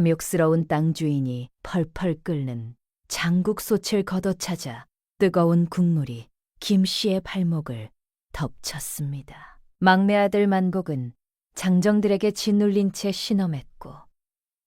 탐욕스러운 땅 주인이 펄펄 끓는 장국솥을 걷어차자 뜨거운 국물이 김 씨의 발목을 덮쳤습니다. 막내 아들 만복은 장정들에게 짓눌린 채 신음했고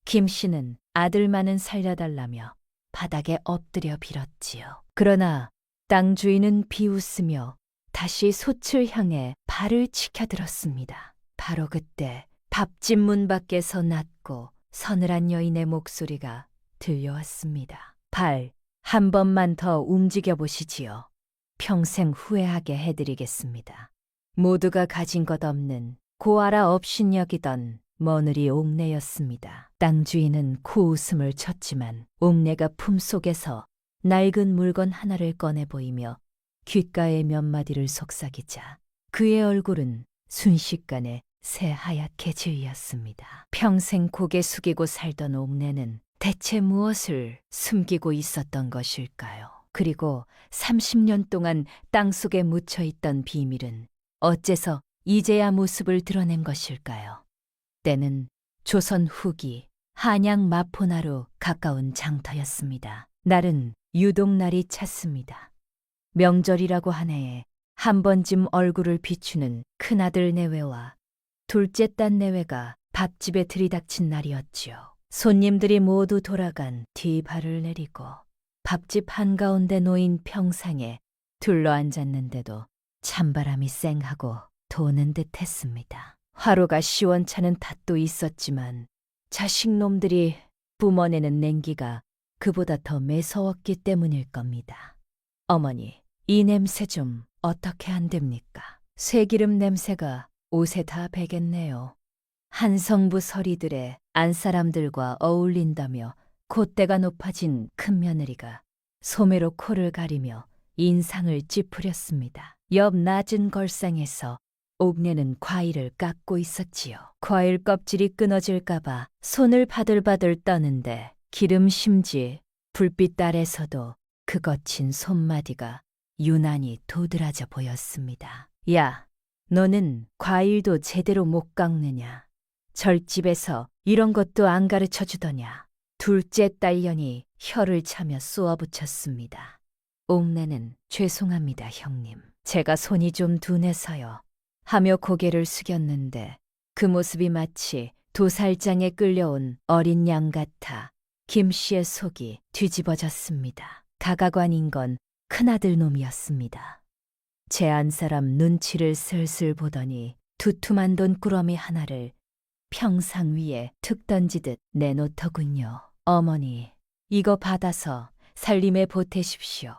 김 씨는 아들만은 살려달라며 바닥에 엎드려 빌었지요. 그러나 땅 주인은 비웃으며 다시 솥을 향해 발을 치켜들었습니다. 바로 그때 밥집 문 밖에서 낮고 서늘한 여인의 목소리가 들려왔습니다. 발 한 번만 더 움직여 보시지요. 평생 후회하게 해드리겠습니다. 모두가 가진 것 없는 고아라 업신여기던 며느리 옥내였습니다. 땅 주인은 코웃음을 쳤지만 옥내가 품속에서 낡은 물건 하나를 꺼내 보이며 귓가에 몇 마디를 속삭이자 그의 얼굴은 순식간에 새하얗게 질렸습니다. 평생 고개 숙이고 살던 옥내는 대체 무엇을 숨기고 있었던 것일까요? 그리고 30년 동안 땅속에 묻혀 있던 비밀은 어째서 이제야 모습을 드러낸 것일까요? 때는 조선 후기 한양 마포나루 가까운 장터였습니다. 날은 유독 날이 찼습니다. 명절이라고 한 해에 한 번쯤 얼굴을 비추는 큰아들 내외와 둘째 딸 내외가 밥집에 들이닥친 날이었지요. 손님들이 모두 돌아간 뒤 발을 내리고 밥집 한가운데 놓인 평상에 둘러앉았는데도 찬바람이 쌩하고 도는 듯 했습니다. 화로가 시원찮은 탓도 있었지만 자식놈들이 뿜어내는 냉기가 그보다 더 매서웠기 때문일 겁니다. 어머니, 이 냄새 좀 어떻게 안 됩니까? 쇠기름 냄새가 옷에 다 배겠네요. 한성부 서리들의 안사람들과 어울린다며 콧대가 높아진 큰며느리가 소매로 코를 가리며 인상을 찌푸렸습니다. 옆 낮은 걸상에서 옥내는 과일을 깎고 있었지요. 과일 껍질이 끊어질까봐 손을 바들바들 떠는데 기름 심지 불빛 아래서도 그 거친 손마디가 유난히 도드라져 보였습니다. 야, 너는 과일도 제대로 못 깎느냐? 절집에서 이런 것도 안 가르쳐 주더냐? 둘째 딸년이 혀를 차며 쏘아붙였습니다. 옥내는 죄송합니다, 형님. 제가 손이 좀 둔해서요. 하며 고개를 숙였는데 그 모습이 마치 도살장에 끌려온 어린 양 같아 김 씨의 속이 뒤집어졌습니다. 가가관인 건 큰아들 놈이었습니다. 제 안사람 눈치를 슬슬 보더니 두툼한 돈꾸러미 하나를 평상 위에 툭 던지듯 내놓더군요. 어머니, 이거 받아서 살림에 보태십시오.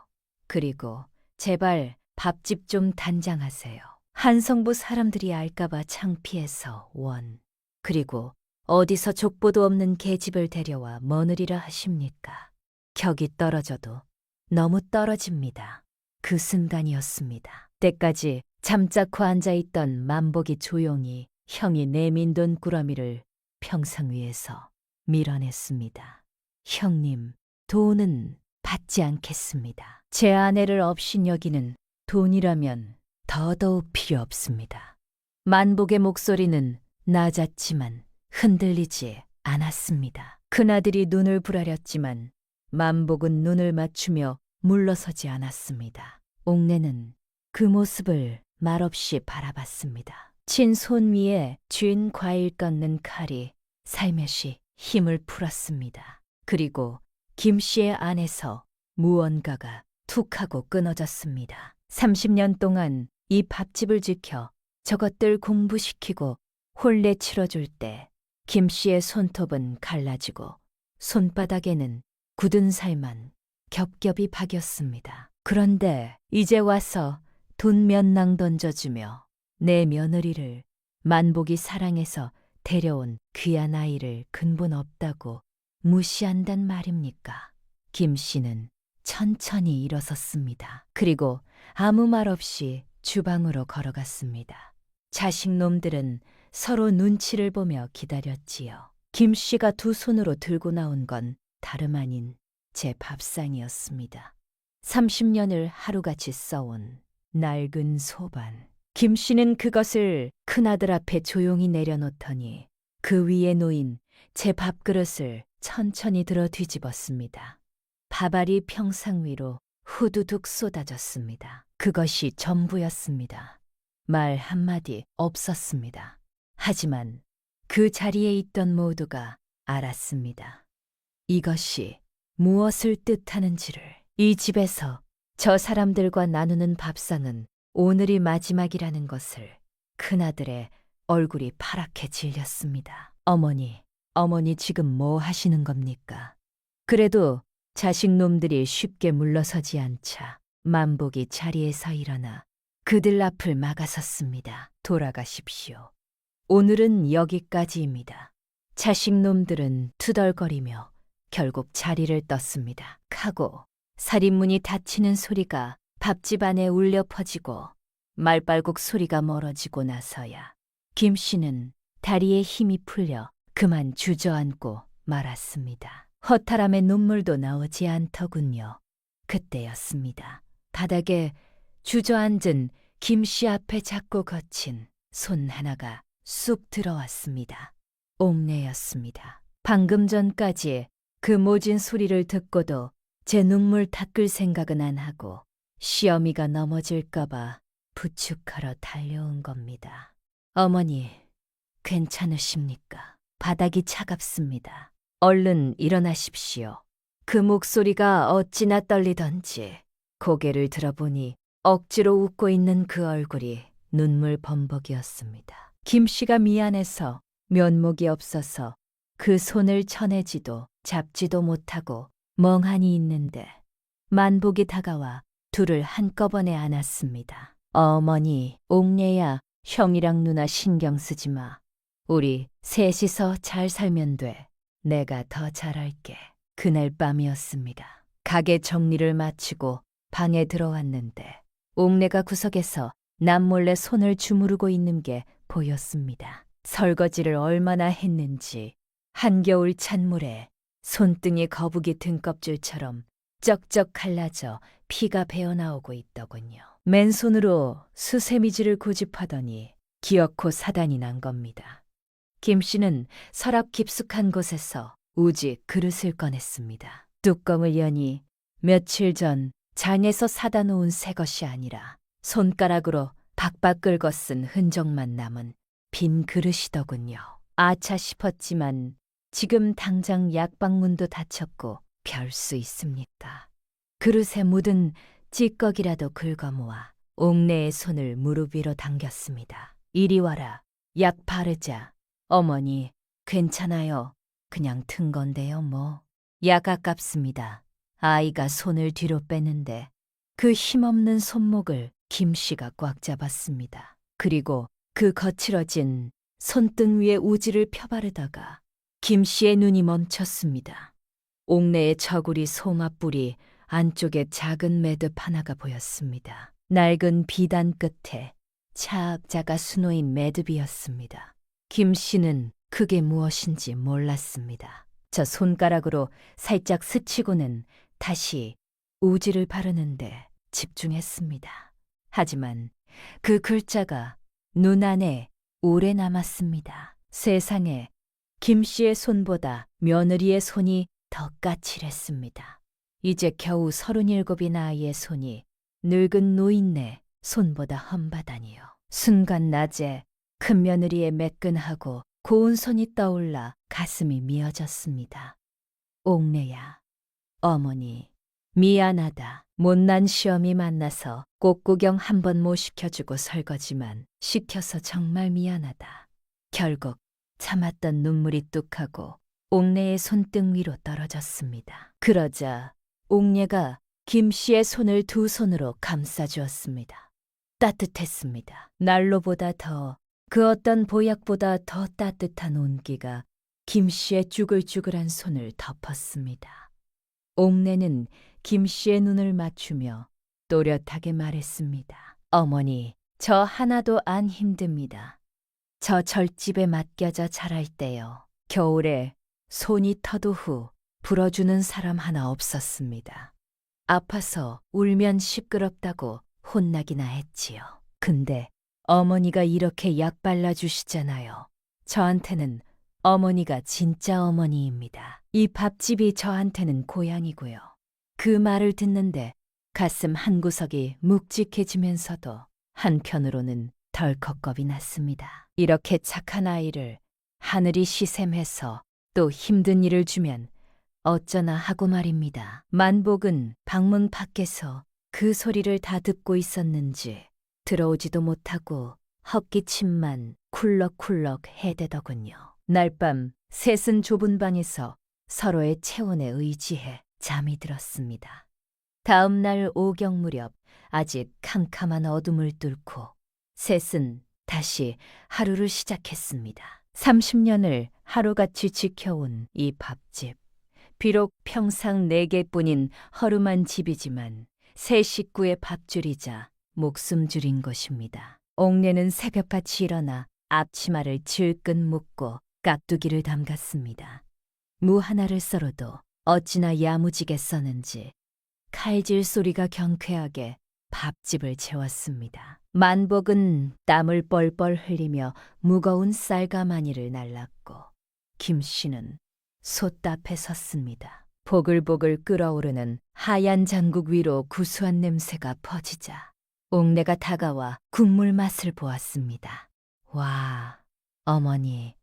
그리고 제발 밥집 좀 단장하세요. 한성부 사람들이 알까봐 창피해서 원. 그리고 어디서 족보도 없는 계집을 데려와 며느리라 하십니까? 격이 떨어져도 너무 떨어집니다. 그 순간이었습니다. 때까지 잠자코 앉아있던 만복이 조용히 형이 내민 돈 꾸러미를 평상 위에서 밀어냈습니다. 형님, 돈은 받지 않겠습니다. 제 아내를 업신여기는 돈이라면 더더욱 필요 없습니다. 만복의 목소리는 낮았지만 흔들리지 않았습니다. 큰아들이 눈을 부라렸지만 만복은 눈을 맞추며 물러서지 않았습니다. 옥내는 그 모습을 말없이 바라봤습니다. 친손 위에 쥔 과일 깎는 칼이 살며시 힘을 풀었습니다. 그리고 김 씨의 안에서 무언가가 툭 하고 끊어졌습니다. 30년 동안 이 밥집을 지켜 저것들 공부시키고 혼례 치러줄 때 김 씨의 손톱은 갈라지고 손바닥에는 굳은 살만 겹겹이 박였습니다. 그런데 이제 와서 돈 몇 낭 던져주며 내 며느리를 만복이 사랑해서 데려온 귀한 아이를 근본 없다고 무시한단 말입니까? 김 씨는 천천히 일어섰습니다. 그리고 아무 말 없이 주방으로 걸어갔습니다. 자식놈들은 서로 눈치를 보며 기다렸지요. 김 씨가 두 손으로 들고 나온 건 다름 아닌 제 밥상이었습니다. 30년을 하루같이 써온 낡은 소반. 김 씨는 그것을 큰아들 앞에 조용히 내려놓더니 그 위에 놓인 제 밥그릇을 천천히 들어 뒤집었습니다. 밥알이 평상 위로 후두둑 쏟아졌습니다. 그것이 전부였습니다. 말 한마디 없었습니다. 하지만 그 자리에 있던 모두가 알았습니다. 이것이 무엇을 뜻하는지를. 이 집에서 저 사람들과 나누는 밥상은 오늘이 마지막이라는 것을. 큰아들의 얼굴이 파랗게 질렸습니다. 어머니 지금 뭐 하시는 겁니까? 그래도 자식놈들이 쉽게 물러서지 않자 만복이 자리에서 일어나 그들 앞을 막아섰습니다. 돌아가십시오. 오늘은 여기까지입니다. 자식놈들은 투덜거리며 결국 자리를 떴습니다. 카고 살인문이 닫히는 소리가 밥집 안에 울려 퍼지고 말발굽 소리가 멀어지고 나서야 김 씨는 다리에 힘이 풀려 그만 주저앉고 말았습니다. 허탈함에 눈물도 나오지 않더군요. 그때였습니다. 바닥에 주저앉은 김 씨 앞에 작고 거친 손 하나가 쑥 들어왔습니다. 옥내였습니다. 방금 전까지 그 모진 소리를 듣고도 제 눈물 닦을 생각은 안 하고 시어미가 넘어질까봐 부축하러 달려온 겁니다. 어머니, 괜찮으십니까? 바닥이 차갑습니다. 얼른 일어나십시오. 그 목소리가 어찌나 떨리던지 고개를 들어보니 억지로 웃고 있는 그 얼굴이 눈물 범벅이었습니다. 김 씨가 미안해서 면목이 없어서 그 손을 쳐내지도 잡지도 못하고 멍하니 있는데 만복이 다가와 둘을 한꺼번에 안았습니다. 어머니, 옥내야, 형이랑 누나 신경 쓰지 마. 우리 셋이서 잘 살면 돼. 내가 더 잘할게. 그날 밤이었습니다. 가게 정리를 마치고 방에 들어왔는데 옥내가 구석에서 남몰래 손을 주무르고 있는 게 보였습니다. 설거지를 얼마나 했는지 한겨울 찬물에 손등이 거북이 등껍질처럼 쩍쩍 갈라져 피가 배어나오고 있더군요. 맨손으로 수세미지를 고집하더니 기어코 사단이 난 겁니다. 김 씨는 서랍 깊숙한 곳에서 우지 그릇을 꺼냈습니다. 뚜껑을 여니 며칠 전 장에서 사다 놓은 새 것이 아니라 손가락으로 박박 긁어 쓴 흔적만 남은 빈 그릇이더군요. 아차 싶었지만 지금 당장 약방문도 닫혔고 별 수 있습니까? 그릇에 묻은 찌꺼기라도 긁어모아 옥내의 손을 무릎 위로 당겼습니다. 이리 와라. 약 바르자. 어머니, 괜찮아요. 그냥 튼 건데요, 뭐. 약 아깝습니다. 아이가 손을 뒤로 빼는데 그 힘없는 손목을 김 씨가 꽉 잡았습니다. 그리고 그 거칠어진 손등 위에 우지를 펴바르다가 김 씨의 눈이 멈췄습니다. 옥내의 저구리 송아뿔이 안쪽에 작은 매듭 하나가 보였습니다. 낡은 비단 끝에 착자가 수놓인 매듭이었습니다. 김 씨는 그게 무엇인지 몰랐습니다. 저 손가락으로 살짝 스치고는 다시 우지를 바르는데 집중했습니다. 하지만 그 글자가 눈 안에 오래 남았습니다. 세상에 김 씨의 손보다 며느리의 손이 더 까칠했습니다. 이제 겨우 37인 아이의 손이 늙은 노인네 손보다 험바다니요. 순간 낮에 큰며느리의 매끈하고 고운 손이 떠올라 가슴이 미어졌습니다. 옥내야, 어머니, 미안하다. 못난 시어미 만나서 꽃구경 한 번 못 시켜주고 설거지만 시켜서 정말 미안하다. 결국 참았던 눈물이 뚝하고 옥내의 손등 위로 떨어졌습니다. 그러자 옥내가 김 씨의 손을 두 손으로 감싸주었습니다. 따뜻했습니다. 난로보다 더, 그 어떤 보약보다 더 따뜻한 온기가 김 씨의 쭈글쭈글한 손을 덮었습니다. 옥내는 김 씨의 눈을 맞추며 또렷하게 말했습니다. 어머니, 저 하나도 안 힘듭니다. 저 절집에 맡겨져 자랄 때요. 겨울에 손이 터도 후 불어주는 사람 하나 없었습니다. 아파서 울면 시끄럽다고 혼나기나 했지요. 근데 어머니가 이렇게 약 발라주시잖아요. 저한테는 어머니가 진짜 어머니입니다. 이 밥집이 저한테는 고향이고요. 그 말을 듣는데 가슴 한구석이 묵직해지면서도 한편으로는 덜컥 겁이 났습니다. 이렇게 착한 아이를 하늘이 시샘해서 또 힘든 일을 주면 어쩌나 하고 말입니다. 만복은 방문 밖에서 그 소리를 다 듣고 있었는지 들어오지도 못하고 헛기침만 쿨럭쿨럭 해대더군요. 날밤 셋은 좁은 방에서 서로의 체온에 의지해 잠이 들었습니다. 다음 날 오경 무렵 아직 캄캄한 어둠을 뚫고 셋은 다시 하루를 시작했습니다. 30년을 하루같이 지켜온 이 밥집. 비록 평상 4개뿐인 허름한 집이지만 세 식구의 밥줄이자 목숨줄인 것입니다. 옥내는 새벽같이 일어나 앞치마를 질끈 묶고 깍두기를 담갔습니다. 무 하나를 썰어도 어찌나 야무지게 써는지 칼질 소리가 경쾌하게 밥집을 채웠습니다. 만복은 땀을 뻘뻘 흘리며 무거운 쌀가마니를 날랐고 김씨는 솥 앞에 섰습니다. 보글보글 끓어오르는 하얀 장국 위로 구수한 냄새가 퍼지자 옥내가 다가와 국물 맛을 보았습니다. 와, 어머니,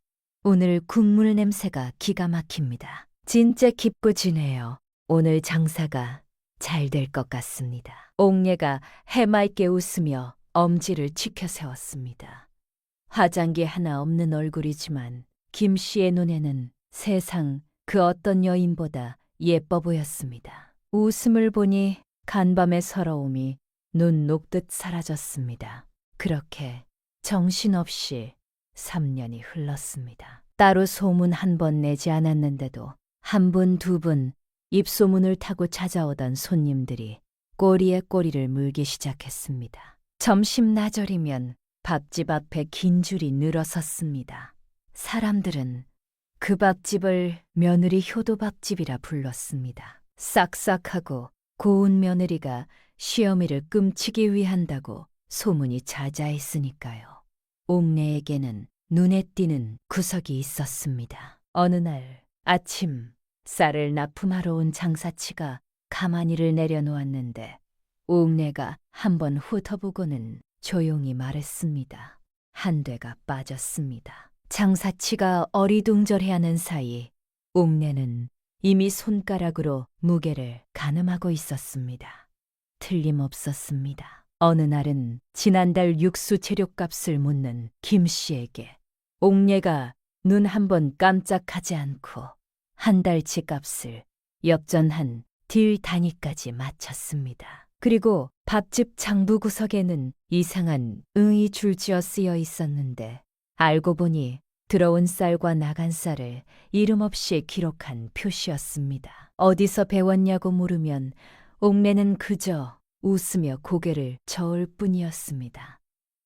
오늘 국물 냄새가 기가 막힙니다. 진짜 기쁘지네요. 오늘 장사가 잘 될 것 같습니다. 옥내가 해맑게 웃으며 엄지를 치켜세웠습니다. 화장기 하나 없는 얼굴이지만 김 씨의 눈에는 세상 그 어떤 여인보다 예뻐 보였습니다. 웃음을 보니 간밤의 서러움이 눈 녹듯 사라졌습니다. 그렇게 정신없이 3년이 흘렀습니다. 따로 소문 한 번 내지 않았는데도 한 분, 두 분 입소문을 타고 찾아오던 손님들이 꼬리에 꼬리를 물기 시작했습니다. 점심 나절이면 밥집 앞에 긴 줄이 늘어섰습니다. 사람들은 그 밥집을 며느리 효도밥집이라 불렀습니다. 싹싹하고 고운 며느리가 시어미를 끔찍이 위한다고 소문이 자자했으니까요. 옥내에게는 눈에 띄는 구석이 있었습니다. 어느 날 아침 쌀을 납품하러 온 장사치가 가마니를 내려놓았는데 옥내가 한번 훑어보고는 조용히 말했습니다. 한 대가 빠졌습니다. 장사치가 어리둥절해하는 사이 옥내는 이미 손가락으로 무게를 가늠하고 있었습니다. 틀림없었습니다. 어느 날은 지난달 육수 재료값을 묻는 김 씨에게 옥내가 눈 한 번 깜짝하지 않고 한 달치 값을 엽전한 딜 단위까지 맞췄습니다. 그리고 밥집 장부 구석에는 이상한 응이 줄지어 쓰여 있었는데 알고 보니 들어온 쌀과 나간 쌀을 이름 없이 기록한 표시였습니다. 어디서 배웠냐고 물으면 옥내는 그저 웃으며 고개를 저을 뿐이었습니다.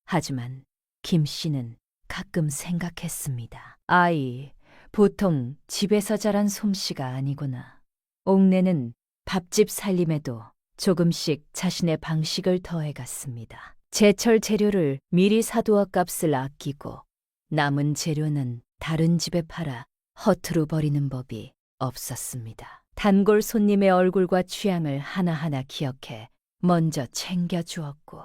하지만 김 씨는 가끔 생각했습니다. 아이, 보통 집에서 자란 솜씨가 아니구나. 옥내는 밥집 살림에도 조금씩 자신의 방식을 더해갔습니다. 제철 재료를 미리 사두어 값을 아끼고 남은 재료는 다른 집에 팔아 허투루 버리는 법이 없었습니다. 단골 손님의 얼굴과 취향을 하나하나 기억해 먼저 챙겨주었고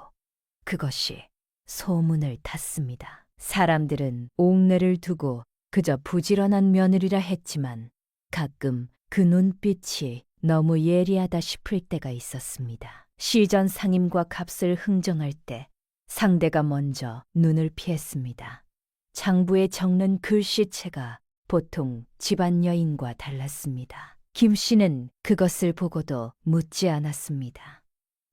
그것이 소문을 탔습니다. 사람들은 옥내를 두고 그저 부지런한 며느리라 했지만 가끔 그 눈빛이 너무 예리하다 싶을 때가 있었습니다. 시전 상임과 값을 흥정할 때 상대가 먼저 눈을 피했습니다. 장부에 적는 글씨체가 보통 집안 여인과 달랐습니다. 김 씨는 그것을 보고도 묻지 않았습니다.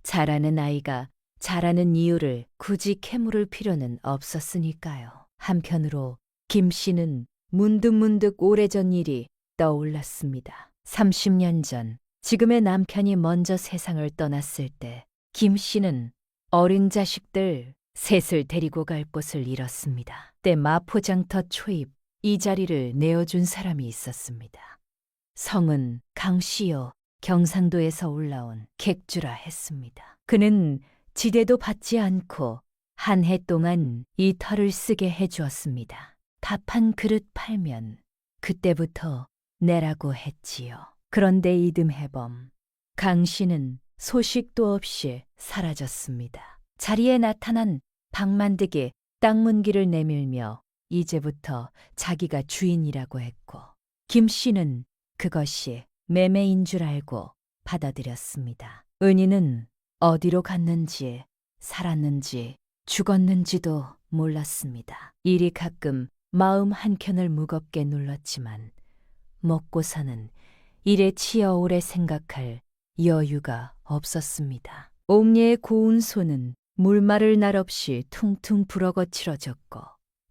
잘하는 아이가 잘하는 이유를 굳이 캐물을 필요는 없었으니까요. 한편으로 김 씨는 문득문득 오래전 일이 떠올랐습니다. 30년 전 지금의 남편이 먼저 세상을 떠났을 때 김 씨는 어린 자식들 셋을 데리고 갈 곳을 잃었습니다. 때 마포장터 초입 이 자리를 내어준 사람이 있었습니다. 성은 강씨요 경상도에서 올라온 객주라 했습니다. 그는 지대도 받지 않고 한 해 동안 이 터를 쓰게 해주었습니다. 밥 한 그릇 팔면 그때부터 내라고 했지요. 그런데 이듬해범 강 씨는 소식도 없이 사라졌습니다. 자리에 나타난 박만득이 땅 문기를 내밀며 이제부터 자기가 주인이라고 했고 김 씨는 그것이 매매인 줄 알고 받아들였습니다. 은희는 어디로 갔는지 살았는지 죽었는지도 몰랐습니다. 일이 가끔 마음 한켠을 무겁게 눌렀지만 먹고 사는 일에 치여 오래 생각할 여유가 없었습니다. 옥리의 고운 손은 물말을 날 없이 퉁퉁 불어거칠어졌고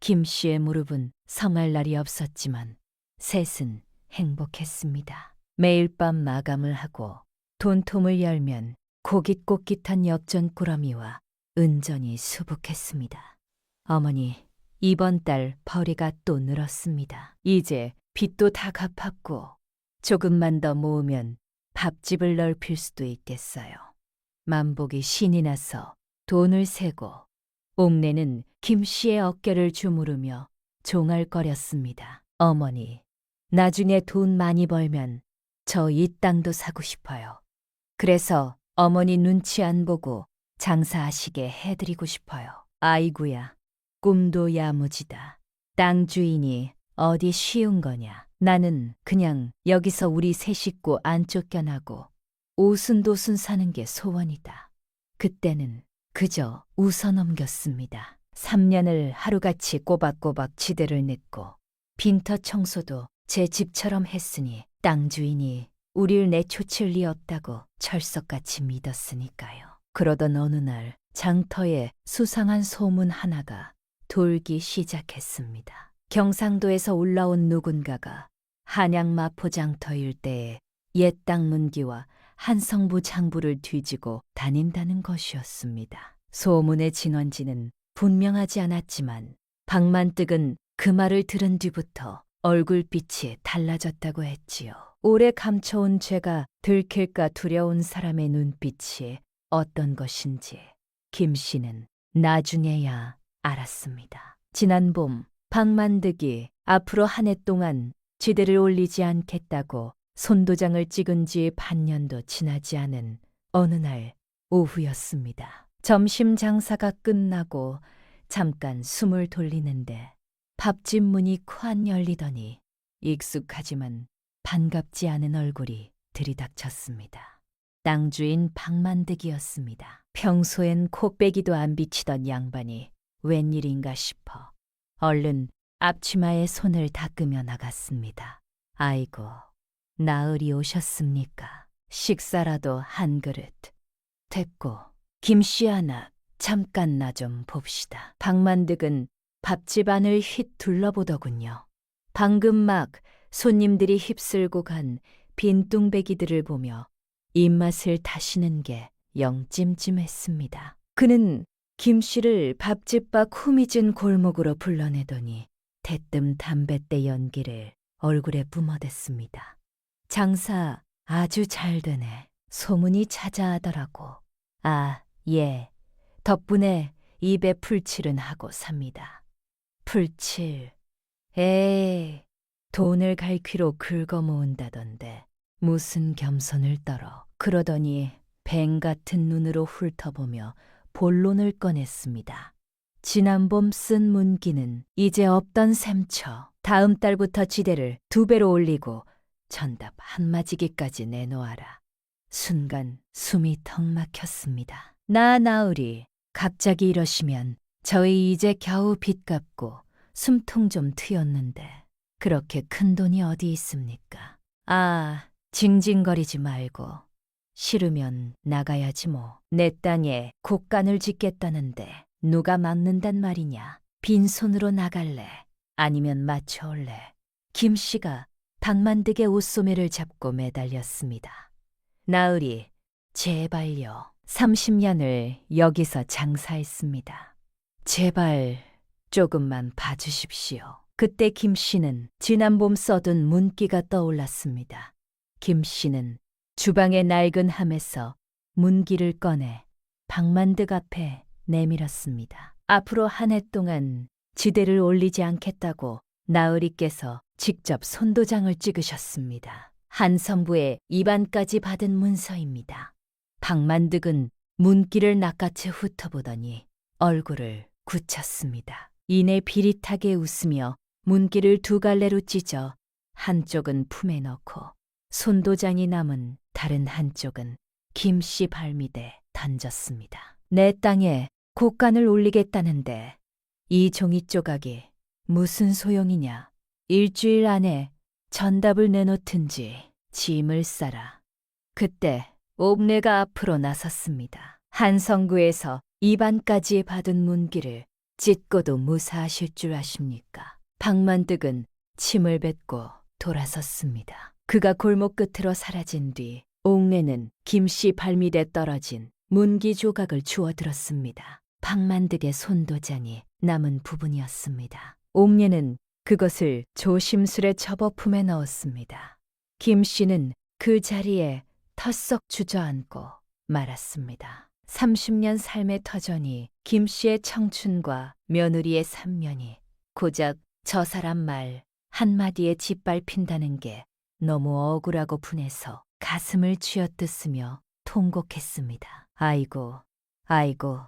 김 씨의 무릎은 성할 날이 없었지만 셋은 행복했습니다. 매일 밤 마감을 하고 돈통을 열면 고깃고깃한 역전꾸러미와 은전이 수북했습니다. 어머니, 이번 달 벌이가 또 늘었습니다. 이제 빚도 다 갚았고 조금만 더 모으면 밥집을 넓힐 수도 있겠어요. 만복이 신이 나서 돈을 세고 옥내는 김 씨의 어깨를 주무르며 종알거렸습니다. 어머니, 나중에 돈 많이 벌면 저 이 땅도 사고 싶어요. 그래서 어머니 눈치 안 보고 장사하시게 해드리고 싶어요. 아이구야, 꿈도 야무지다. 땅 주인이 어디 쉬운 거냐. 나는 그냥 여기서 우리 세 식구 안 쫓겨나고 오순도순 사는 게 소원이다. 그때는 그저 웃어 넘겼습니다. 3년을 하루같이 꼬박꼬박 지대를 냈고 빈터 청소도 제 집처럼 했으니 땅 주인이 우릴 내쫓을 리 없다고 철석같이 믿었으니까요. 그러던 어느 날 장터에 수상한 소문 하나가 돌기 시작했습니다. 경상도에서 올라온 누군가가 한양 마포 장터 일대에 옛 땅 문기와 한성부 장부를 뒤지고 다닌다는 것이었습니다. 소문의 진원지는 분명하지 않았지만 박만득은 그 말을 들은 뒤부터 얼굴빛이 달라졌다고 했지요. 오래 감춰온 죄가 들킬까 두려운 사람의 눈빛이 어떤 것인지 김 씨는 나중에야 알았습니다. 지난 봄 박만득이 앞으로 한 해 동안 지대를 올리지 않겠다고 손도장을 찍은 지 반년도 지나지 않은 어느 날 오후였습니다. 점심 장사가 끝나고 잠깐 숨을 돌리는데 밥집 문이 콱 열리더니 익숙하지만 반갑지 않은 얼굴이 들이닥쳤습니다. 땅 주인 박만득이었습니다. 평소엔 코빼기도 안 비치던 양반이 웬일인가 싶어 얼른 앞치마에 손을 닦으며 나갔습니다. 아이고, 나으리 오셨습니까? 식사라도 한 그릇. 됐고, 김씨 하나 잠깐 나 좀 봅시다. 박만득은 밥집 안을 휙 둘러보더군요. 방금 막 손님들이 휩쓸고 간 빈뚱배기들을 보며 입맛을 다시는 게 영 찜찜했습니다. 그는 김씨를 밥집 밖 후미진 골목으로 불러내더니 대뜸 담뱃대 연기를 얼굴에 뿜어댔습니다. 장사 아주 잘 되네. 소문이 자자하더라고. 아, 예. 덕분에 입에 풀칠은 하고 삽니다. 풀칠. 에이, 돈을 갈퀴로 긁어 모은다던데 무슨 겸손을 떨어. 그러더니 뱅 같은 눈으로 훑어보며 본론을 꺼냈습니다. 지난봄 쓴 문기는 이제 없던 셈쳐 다음 달부터 지대를 2배로 올리고 전답 한마지기까지 내놓아라. 순간 숨이 턱 막혔습니다. 나으리, 갑자기 이러시면 저희 이제 겨우 빚 갚고 숨통 좀 트였는데 그렇게 큰 돈이 어디 있습니까? 아, 징징거리지 말고 싫으면 나가야지 뭐. 내 땅에 곡간을 짓겠다는데 누가 막는단 말이냐. 빈손으로 나갈래? 아니면 맞춰올래? 김 씨가 박만득의 옷소매를 잡고 매달렸습니다. 나으리, 제발요. 30년을 여기서 장사했습니다. 제발 조금만 봐주십시오. 그때 김 씨는 지난 봄 써둔 문기가 떠올랐습니다. 김 씨는 주방의 낡은 함에서 문기를 꺼내 박만득 앞에 내밀었습니다. 앞으로 한 해 동안 지대를 올리지 않겠다고 나으리께서 직접 손도장을 찍으셨습니다. 한성부의 입안까지 받은 문서입니다. 박만득은 문기를 낚아채 훑어보더니 얼굴을 굳혔습니다. 이내 비릿하게 웃으며 문기를 두 갈래로 찢어 한쪽은 품에 넣고 손도장이 남은 다른 한쪽은 김씨 발밑에 던졌습니다. 내 땅에 곡간을 올리겠다는데 이 종이 조각이 무슨 소용이냐. 일주일 안에 전답을 내놓든지 짐을 싸라. 그때 옥내가 앞으로 나섰습니다. 한성구에서 입안까지 받은 문기를 찢고도 무사하실 줄 아십니까? 박만득은 침을 뱉고 돌아섰습니다. 그가 골목 끝으로 사라진 뒤 옥내는 김씨 발밑에 떨어진 문기 조각을 주워들었습니다. 박만득의 손도장이 남은 부분이었습니다. 옥내는 그것을 조심스레 접어 품에 넣었습니다. 김씨는 그 자리에 털썩 주저앉고 말았습니다. 30년 삶의 터전이 김씨의 청춘과 며느리의 삼면이 고작 저 사람 말 한마디에 짓밟힌다는 게 너무 억울하고 분해서 가슴을 쥐어뜯으며 통곡했습니다. 아이고, 아이고,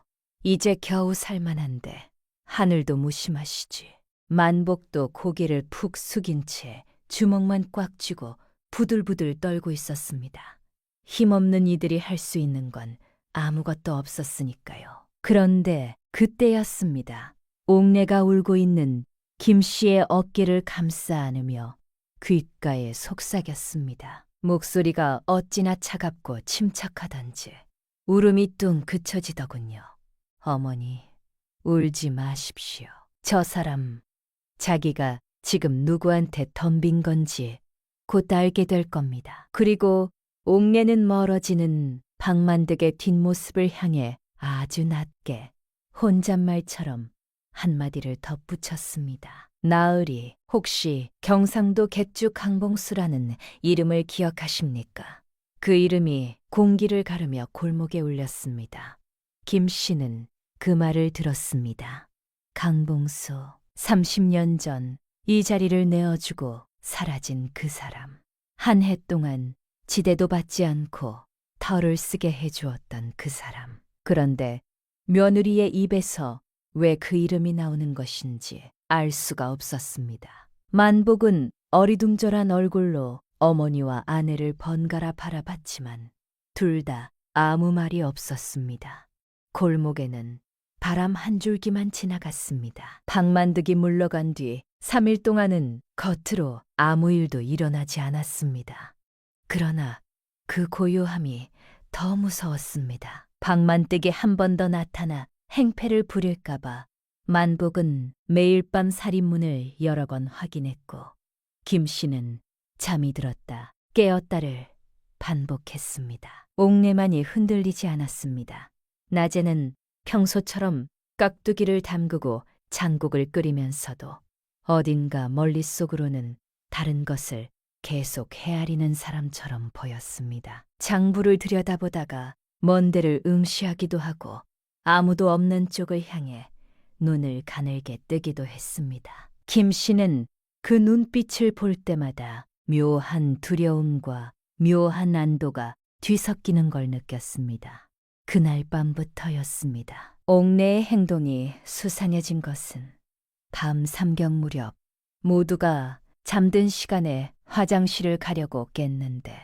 이제 겨우 살만한데 하늘도 무심하시지. 만복도 고개를 푹 숙인 채 주먹만 꽉 쥐고 부들부들 떨고 있었습니다. 힘없는 이들이 할 수 있는 건 아무것도 없었으니까요. 그런데 그때였습니다. 옥내가 울고 있는 김씨의 어깨를 감싸 안으며 귓가에 속삭였습니다. 목소리가 어찌나 차갑고 침착하던지 울음이 뚱 그쳐지더군요. 어머니, 울지 마십시오. 저 사람, 자기가 지금 누구한테 덤빈 건지 곧 알게 될 겁니다. 그리고 옥내는 멀어지는 박만득의 뒷모습을 향해 아주 낮게 혼잣말처럼 한마디를 덧붙였습니다. 나으리, 혹시 경상도 객주 강봉수라는 이름을 기억하십니까? 그 이름이 공기를 가르며 골목에 울렸습니다. 김 씨는 그 말을 들었습니다. 강봉수, 30년 전 이 자리를 내어주고 사라진 그 사람. 한 해 동안 지대도 받지 않고 털을 쓰게 해주었던 그 사람. 그런데 며느리의 입에서 왜 그 이름이 나오는 것인지 알 수가 없었습니다. 만복은 어리둥절한 얼굴로 어머니와 아내를 번갈아 바라봤지만 둘 다 아무 말이 없었습니다. 골목에는 바람 한 줄기만 지나갔습니다. 박만득이 물러간 뒤 3일 동안은 겉으로 아무 일도 일어나지 않았습니다. 그러나 그 고요함이 더 무서웠습니다. 박만득이 한 번 더 나타나 행패를 부릴까봐 만복은 매일 밤 살인문을 여러 번 확인했고 김 씨는 잠이 들었다 깨었다를 반복했습니다. 옥내만이 흔들리지 않았습니다. 낮에는 평소처럼 깍두기를 담그고 장국을 끓이면서도 어딘가 멀릿속으로는 다른 것을 계속 헤아리는 사람처럼 보였습니다. 장부를 들여다보다가 먼 데를 응시하기도 하고 아무도 없는 쪽을 향해 눈을 가늘게 뜨기도 했습니다. 김 씨는 그 눈빛을 볼 때마다 묘한 두려움과 묘한 안도가 뒤섞이는 걸 느꼈습니다. 그날 밤부터였습니다. 옥내의 행동이 수상해진 것은 밤 삼경 무렵 모두가 잠든 시간에 화장실을 가려고 깼는데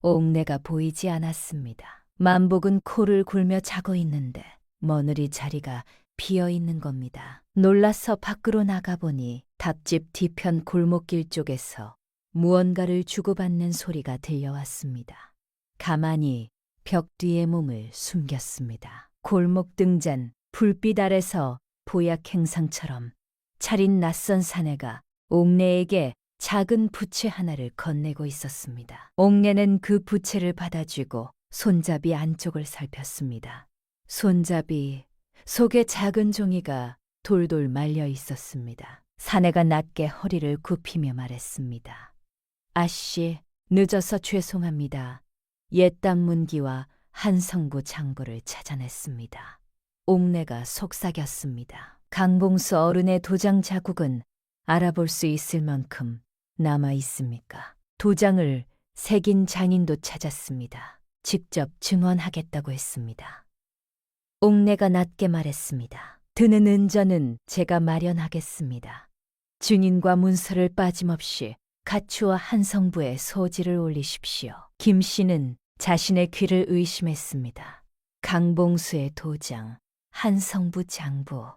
옥내가 보이지 않았습니다. 만복은 코를 골며 자고 있는데 머느리 자리가 비어 있는 겁니다. 놀라서 밖으로 나가보니 답집 뒤편 골목길 쪽에서 무언가를 주고받는 소리가 들려왔습니다. 가만히 벽 뒤에 몸을 숨겼습니다. 골목 등잔 불빛 아래서 보약 행상처럼 차린 낯선 사내가 옥내에게 작은 부채 하나를 건네고 있었습니다. 옥내는 그 부채를 받아쥐고 손잡이 안쪽을 살폈습니다. 손잡이 속에 작은 종이가 돌돌 말려 있었습니다. 사내가 낮게 허리를 굽히며 말했습니다. 아씨, 늦어서 죄송합니다. 옛땅 문기와 한성구 장부를 찾아냈습니다. 옥내가 속삭였습니다. 강봉수 어른의 도장 자국은 알아볼 수 있을 만큼 남아 있습니까? 도장을 새긴 장인도 찾았습니다. 직접 증언하겠다고 했습니다. 옥내가 낮게 말했습니다. 드는 은전은 제가 마련하겠습니다. 증인과 문서를 빠짐없이 가추와 한성부에 소지를 올리십시오. 김 씨는 자신의 귀를 의심했습니다. 강봉수의 도장, 한성부 장부,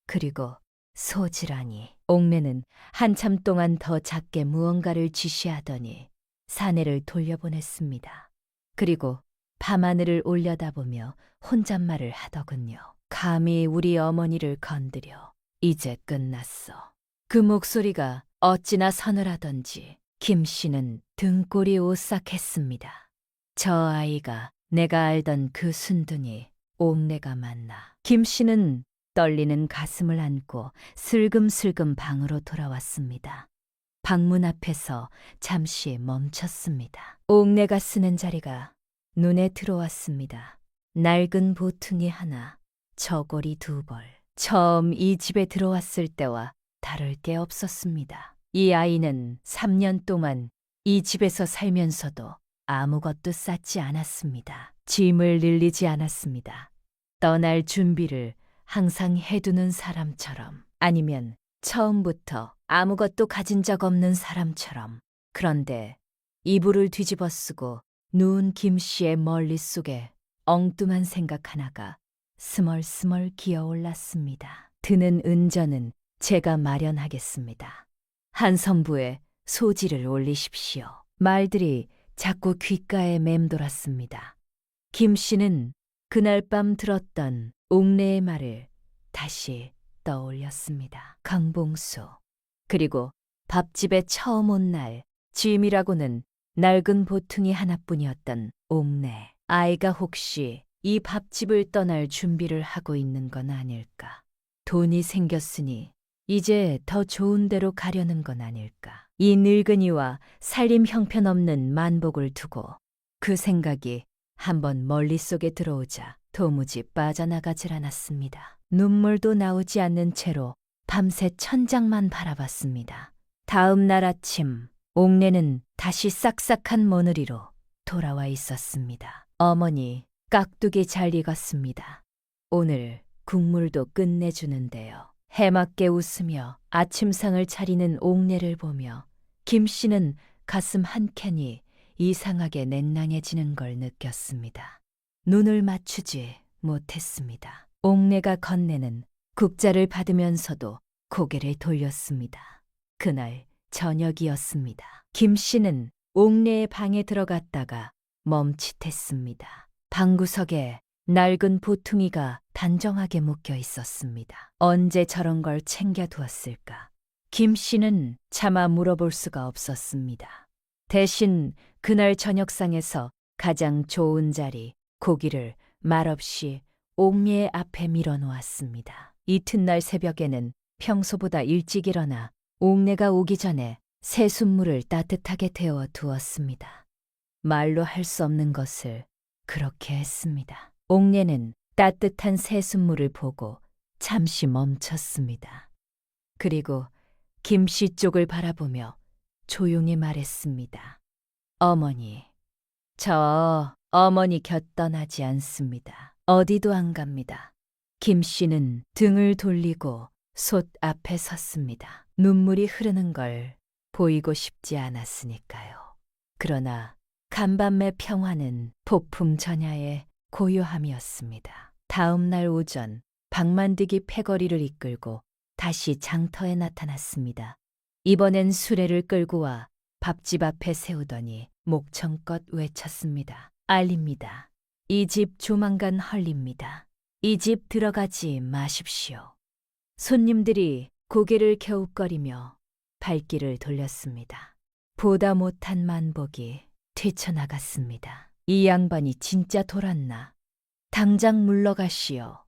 그리고 소지라니. 옥내는 한참 동안 더 작게 무언가를 지시하더니 사내를 돌려보냈습니다. 그리고 밤하늘을 올려다보며 혼잣말을 하더군요. 감히 우리 어머니를 건드려. 이제 끝났어. 그 목소리가 어찌나 서늘하던지 김 씨는 등골이 오싹했습니다. 저 아이가 내가 알던 그 순둥이 옥내가 맞나. 김 씨는 떨리는 가슴을 안고 슬금슬금 방으로 돌아왔습니다. 방문 앞에서 잠시 멈췄습니다. 옥내가 쓰는 자리가 눈에 들어왔습니다. 낡은 보퉁이 하나, 저고리 2벌. 처음 이 집에 들어왔을 때와 다를 게 없었습니다. 이 아이는 3년 동안 이 집에서 살면서도 아무것도 쌓지 않았습니다. 짐을 늘리지 않았습니다. 떠날 준비를 항상 해두는 사람처럼, 아니면 처음부터 아무것도 가진 적 없는 사람처럼. 그런데 이불을 뒤집어 쓰고 누운 김 씨의 머릿속에 엉뚱한 생각 하나가 스멀스멀 기어올랐습니다. 드는 은전은 제가 마련하겠습니다. 한성부에 소지를 올리십시오. 말들이 자꾸 귓가에 맴돌았습니다. 김 씨는 그날 밤 들었던 옥내의 말을 다시 떠올렸습니다. 강봉수, 그리고 밥집에 처음 온 날 짐이라고는 낡은 보퉁이 하나뿐이었던 옥내. 아이가 혹시 이 밥집을 떠날 준비를 하고 있는 건 아닐까? 돈이 생겼으니 이제 더 좋은 데로 가려는 건 아닐까? 이 늙은이와 살림 형편없는 만복을 두고 그 생각이 한번 머릿속에 들어오자 도무지 빠져나가질 않았습니다. 눈물도 나오지 않는 채로 밤새 천장만 바라봤습니다. 다음 날 아침 옥내는 다시 싹싹한 머느리로 돌아와 있었습니다. 어머니, 깍두기 잘 익었습니다. 오늘 국물도 끝내주는데요. 해맑게 웃으며 아침상을 차리는 옥내를 보며 김 씨는 가슴 한켠이 이상하게 냉랭해지는 걸 느꼈습니다. 눈을 맞추지 못했습니다. 옥내가 건네는 국자를 받으면서도 고개를 돌렸습니다. 그날 저녁이었습니다. 김 씨는 옥내의 방에 들어갔다가 멈칫했습니다. 방구석에 낡은 보퉁이가 단정하게 묶여 있었습니다. 언제 저런 걸 챙겨두었을까? 김 씨는 차마 물어볼 수가 없었습니다. 대신 그날 저녁상에서 가장 좋은 자리, 고기를 말없이 옥내의 앞에 밀어놓았습니다. 이튿날 새벽에는 평소보다 일찍 일어나 옥내가 오기 전에 새순물을 따뜻하게 데워 두었습니다. 말로 할 수 없는 것을 그렇게 했습니다. 옥내는 따뜻한 새순물을 보고 잠시 멈췄습니다. 그리고 김 씨 쪽을 바라보며 조용히 말했습니다. 어머니, 저 어머니 곁 떠나지 않습니다. 어디도 안 갑니다. 김 씨는 등을 돌리고 솥 앞에 섰습니다. 눈물이 흐르는 걸 보이고 싶지 않았으니까요. 그러나 간밤의 평화는 폭풍 전야의 고요함이었습니다. 다음 날 오전 박만득이 패거리를 이끌고 다시 장터에 나타났습니다. 이번엔 수레를 끌고 와 밥집 앞에 세우더니 목청껏 외쳤습니다. 알립니다. 이 집 조만간 헐립니다. 이 집 들어가지 마십시오. 손님들이 고개를 갸웃거리며 발길을 돌렸습니다. 보다 못한 만복이 뛰쳐나갔습니다. 이 양반이 진짜 돌았나? 당장 물러가시오.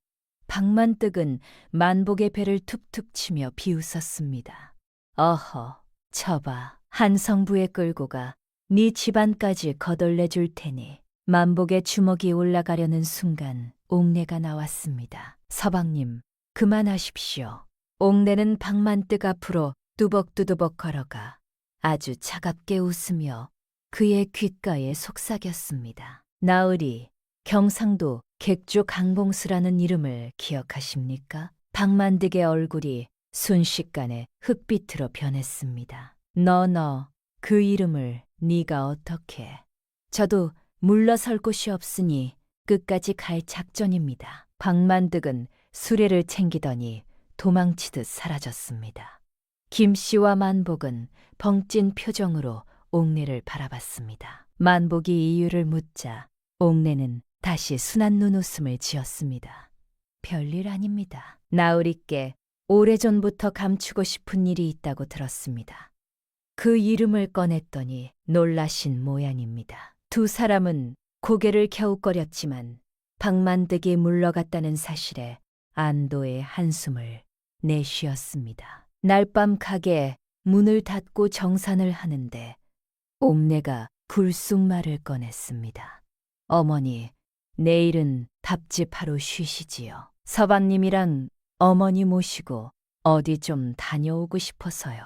박만득은 만복의 배를 툭툭 치며 비웃었습니다. 어허, 저봐. 한성부에 끌고 가 네 집안까지 거덜내 줄 테니. 만복의 주먹이 올라가려는 순간 옥내가 나왔습니다. 서방님, 그만하십시오. 옥내는 박만득 앞으로 뚜벅뚜벅 걸어가 아주 차갑게 웃으며 그의 귓가에 속삭였습니다. 나으리, 경상도 객주 강봉수라는 이름을 기억하십니까? 박만득의 얼굴이 순식간에 흑빛으로 변했습니다. 너, 그 이름을 네가 어떻게? 저도 물러설 곳이 없으니 끝까지 갈 작전입니다. 박만득은 수레를 챙기더니 도망치듯 사라졌습니다. 김씨와 만복은 벙찐 표정으로 옥내를 바라봤습니다. 만복이 이유를 묻자 옥내는 다시 순한 눈웃음을 지었습니다. 별일 아닙니다. 나으리께 오래전부터 감추고 싶은 일이 있다고 들었습니다. 그 이름을 꺼냈더니 놀라신 모양입니다. 두 사람은 고개를 갸웃거렸지만 박만득이 물러갔다는 사실에 안도의 한숨을 내쉬었습니다. 날밤 가게 문을 닫고 정산을 하는데 옥내가 굴쑥 말을 꺼냈습니다. 어머니, 내일은 답집하러 쉬시지요. 서방님이랑 어머니 모시고 어디 좀 다녀오고 싶어서요.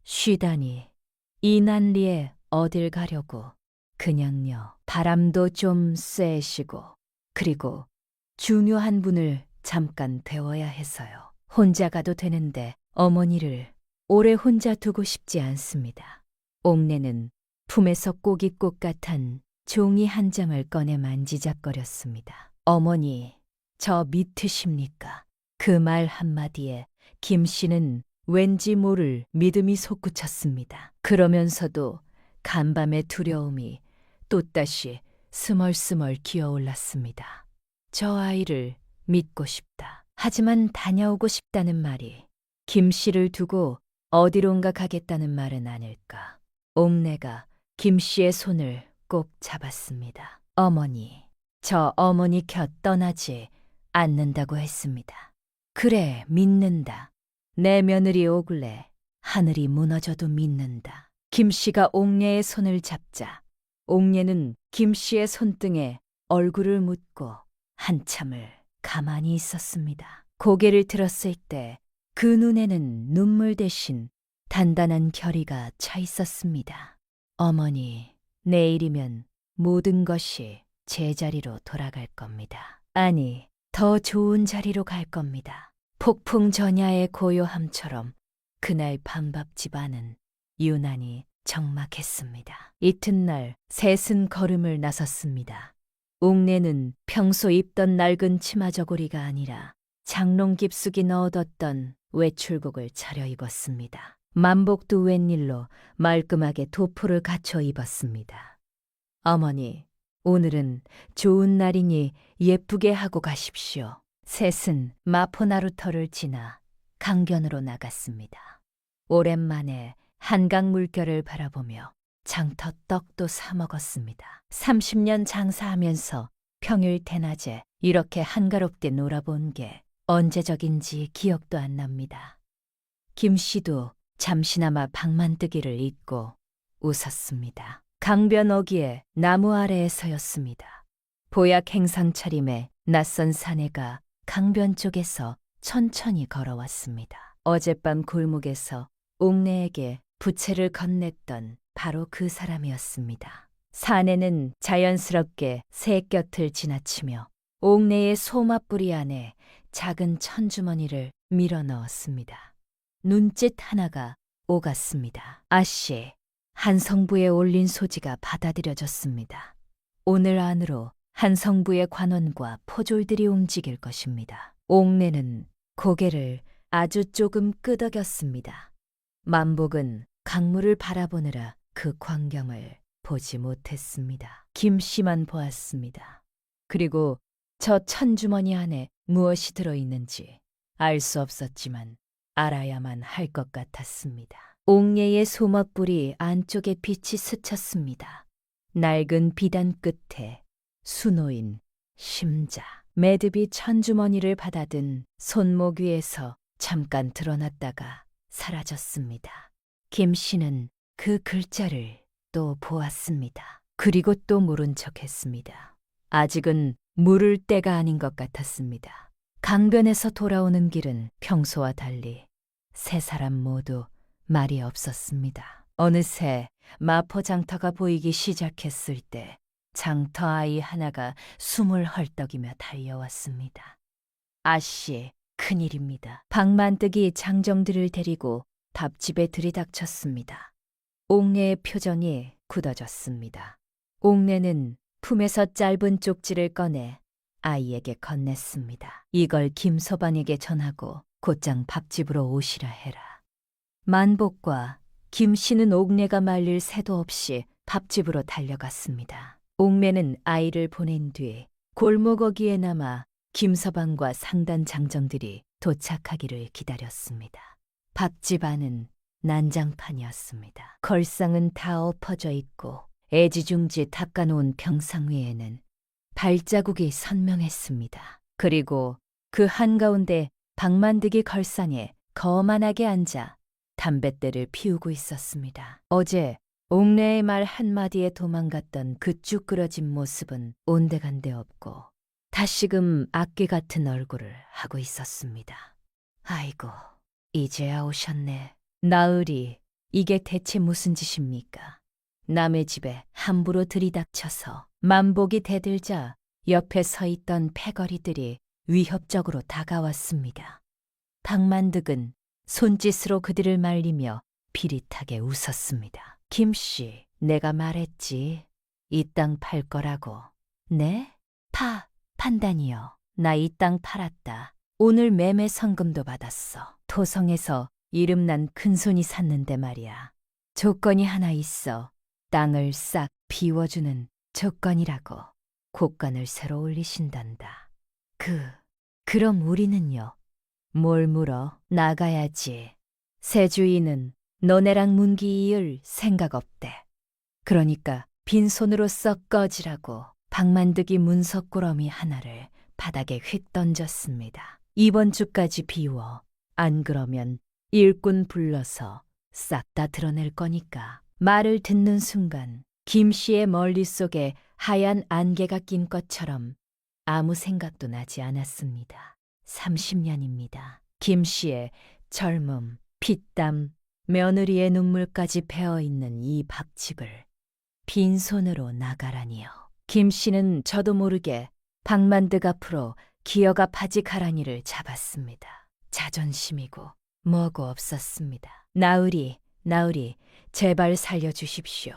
쉬다니, 이 난리에 어딜 가려고. 그냥요, 바람도 좀 쐬시고, 그리고 중요한 분을 잠깐 배워야 해서요. 혼자 가도 되는데 어머니를 오래 혼자 두고 싶지 않습니다. 옥내는 품에서 꼬깃꽃 같은 종이 한 장을 꺼내 만지작거렸습니다. 어머니, 저 믿으십니까? 그 말 한마디에 김 씨는 왠지 모를 믿음이 솟구쳤습니다. 그러면서도 간밤의 두려움이 또다시 스멀스멀 기어올랐습니다. 저 아이를 믿고 싶다. 하지만 다녀오고 싶다는 말이 김 씨를 두고 어디론가 가겠다는 말은 아닐까. 옥내가 김 씨의 손을 꼭 잡았습니다. 어머니, 저 어머니 곁 떠나지 않는다고 했습니다. 그래, 믿는다. 내 며느리 오글래 하늘이 무너져도 믿는다. 김 씨가 옥녀의 손을 잡자 옥녀는 김 씨의 손등에 얼굴을 묻고 한참을 가만히 있었습니다. 고개를 들었을 때 그 눈에는 눈물 대신 단단한 결의가 차 있었습니다. 어머니, 내일이면 모든 것이 제자리로 돌아갈 겁니다. 아니, 더 좋은 자리로 갈 겁니다. 폭풍 전야의 고요함처럼 그날 밤밥 집안은 유난히 적막했습니다. 이튿날 셋은 걸음을 나섰습니다. 옥내는 평소 입던 낡은 치마 저고리가 아니라 장롱 깊숙이 넣어뒀던 외출복을 차려입었습니다. 만복도 웬일로 말끔하게 도포를 갖춰 입었습니다. 어머니, 오늘은 좋은 날이니 예쁘게 하고 가십시오. 셋은 마포나루터를 지나 강변으로 나갔습니다. 오랜만에 한강 물결을 바라보며 장터 떡도 사 먹었습니다. 30년 장사하면서 평일 대낮에 이렇게 한가롭게 놀아본 게 언제적인지 기억도 안 납니다. 김 씨도 잠시나마 방만뜨기를 잊고 웃었습니다. 강변 어귀에 나무 아래에 서였습니다. 보약 행상 차림에 낯선 사내가 강변 쪽에서 천천히 걸어왔습니다. 어젯밤 골목에서 옥내에게 부채를 건넸던 바로 그 사람이었습니다. 사내는 자연스럽게 새 곁을 지나치며 옥내의 소맛부리 안에 작은 천주머니를 밀어 넣었습니다. 눈짓 하나가 오갔습니다. 아씨, 한성부에 올린 소지가 받아들여졌습니다. 오늘 안으로 한성부의 관원과 포졸들이 움직일 것입니다. 옥내는 고개를 아주 조금 끄덕였습니다. 만복은 강물을 바라보느라 그 광경을 보지 못했습니다. 김 씨만 보았습니다. 그리고 저 천주머니 안에 무엇이 들어있는지 알 수 없었지만 알아야만 할 것 같았습니다. 옥녀의 소맛불이 안쪽에 빛이 스쳤습니다. 낡은 비단 끝에 수놓인 심자. 매듭이 천주머니를 받아든 손목 위에서 잠깐 드러났다가 사라졌습니다. 김 씨는 그 글자를 또 보았습니다. 그리고 또 모른 척했습니다. 아직은 물을 때가 아닌 것 같았습니다. 강변에서 돌아오는 길은 평소와 달리 세 사람 모두 말이 없었습니다. 어느새 마포 장터가 보이기 시작했을 때 장터 아이 하나가 숨을 헐떡이며 달려왔습니다. 아씨, 큰일입니다. 방만득이 장정들을 데리고 밥집에 들이닥쳤습니다. 옥내의 표정이 굳어졌습니다. 옥내는 품에서 짧은 쪽지를 꺼내 아이에게 건넸습니다. 이걸 김서방에게 전하고 곧장 밥집으로 오시라 해라. 만복과 김씨는 옥내가 말릴 새도 없이 밥집으로 달려갔습니다. 옥내는 아이를 보낸 뒤 골목어귀에 남아 김서방과 상단 장정들이 도착하기를 기다렸습니다. 밥집 안은 난장판이었습니다. 걸상은 다 엎어져 있고 애지중지 닦아놓은 병상 위에는 발자국이 선명했습니다. 그리고 그 한가운데 방만득이 걸상에 거만하게 앉아 담뱃대를 피우고 있었습니다. 어제 옥내의 말 한마디에 도망갔던 그 쭈그러진 모습은 온데간데 없고 다시금 악귀 같은 얼굴을 하고 있었습니다. 아이고, 이제야 오셨네. 나으리, 이게 대체 무슨 짓입니까? 남의 집에 함부로 들이닥쳐서 만복이 대들자 옆에 서 있던 패거리들이 위협적으로 다가왔습니다. 방만득은 손짓으로 그들을 말리며 비릿하게 웃었습니다. 김씨, 내가 말했지. 이 땅 팔 거라고. 네? 판단이요. 나 이 땅 팔았다. 오늘 매매 성금도 받았어. 토성에서 이름난 큰손이 샀는데 말이야. 조건이 하나 있어. 땅을 싹 비워주는 조건이라고. 곡간을 새로 올리신단다. 그럼 우리는요? 뭘 물어? 나가야지. 새 주인은 너네랑 문기 이을 생각 없대. 그러니까 빈손으로 썩 꺼지라고 방만득이 문석꾸러미 하나를 바닥에 휙 던졌습니다. 이번 주까지 비워. 안 그러면 일꾼 불러서 싹 다 드러낼 거니까. 말을 듣는 순간 김씨의 머릿속에 하얀 안개가 낀 것처럼 아무 생각도 나지 않았습니다. 30년입니다. 김씨의 젊음, 피땀, 며느리의 눈물까지 배어있는 이 밥집을 빈손으로 나가라니요. 김씨는 저도 모르게 방만득 앞으로 기어가 바지 가랑이를 잡았습니다. 자존심이고 뭐고 없었습니다. 나으리, 제발 살려주십시오.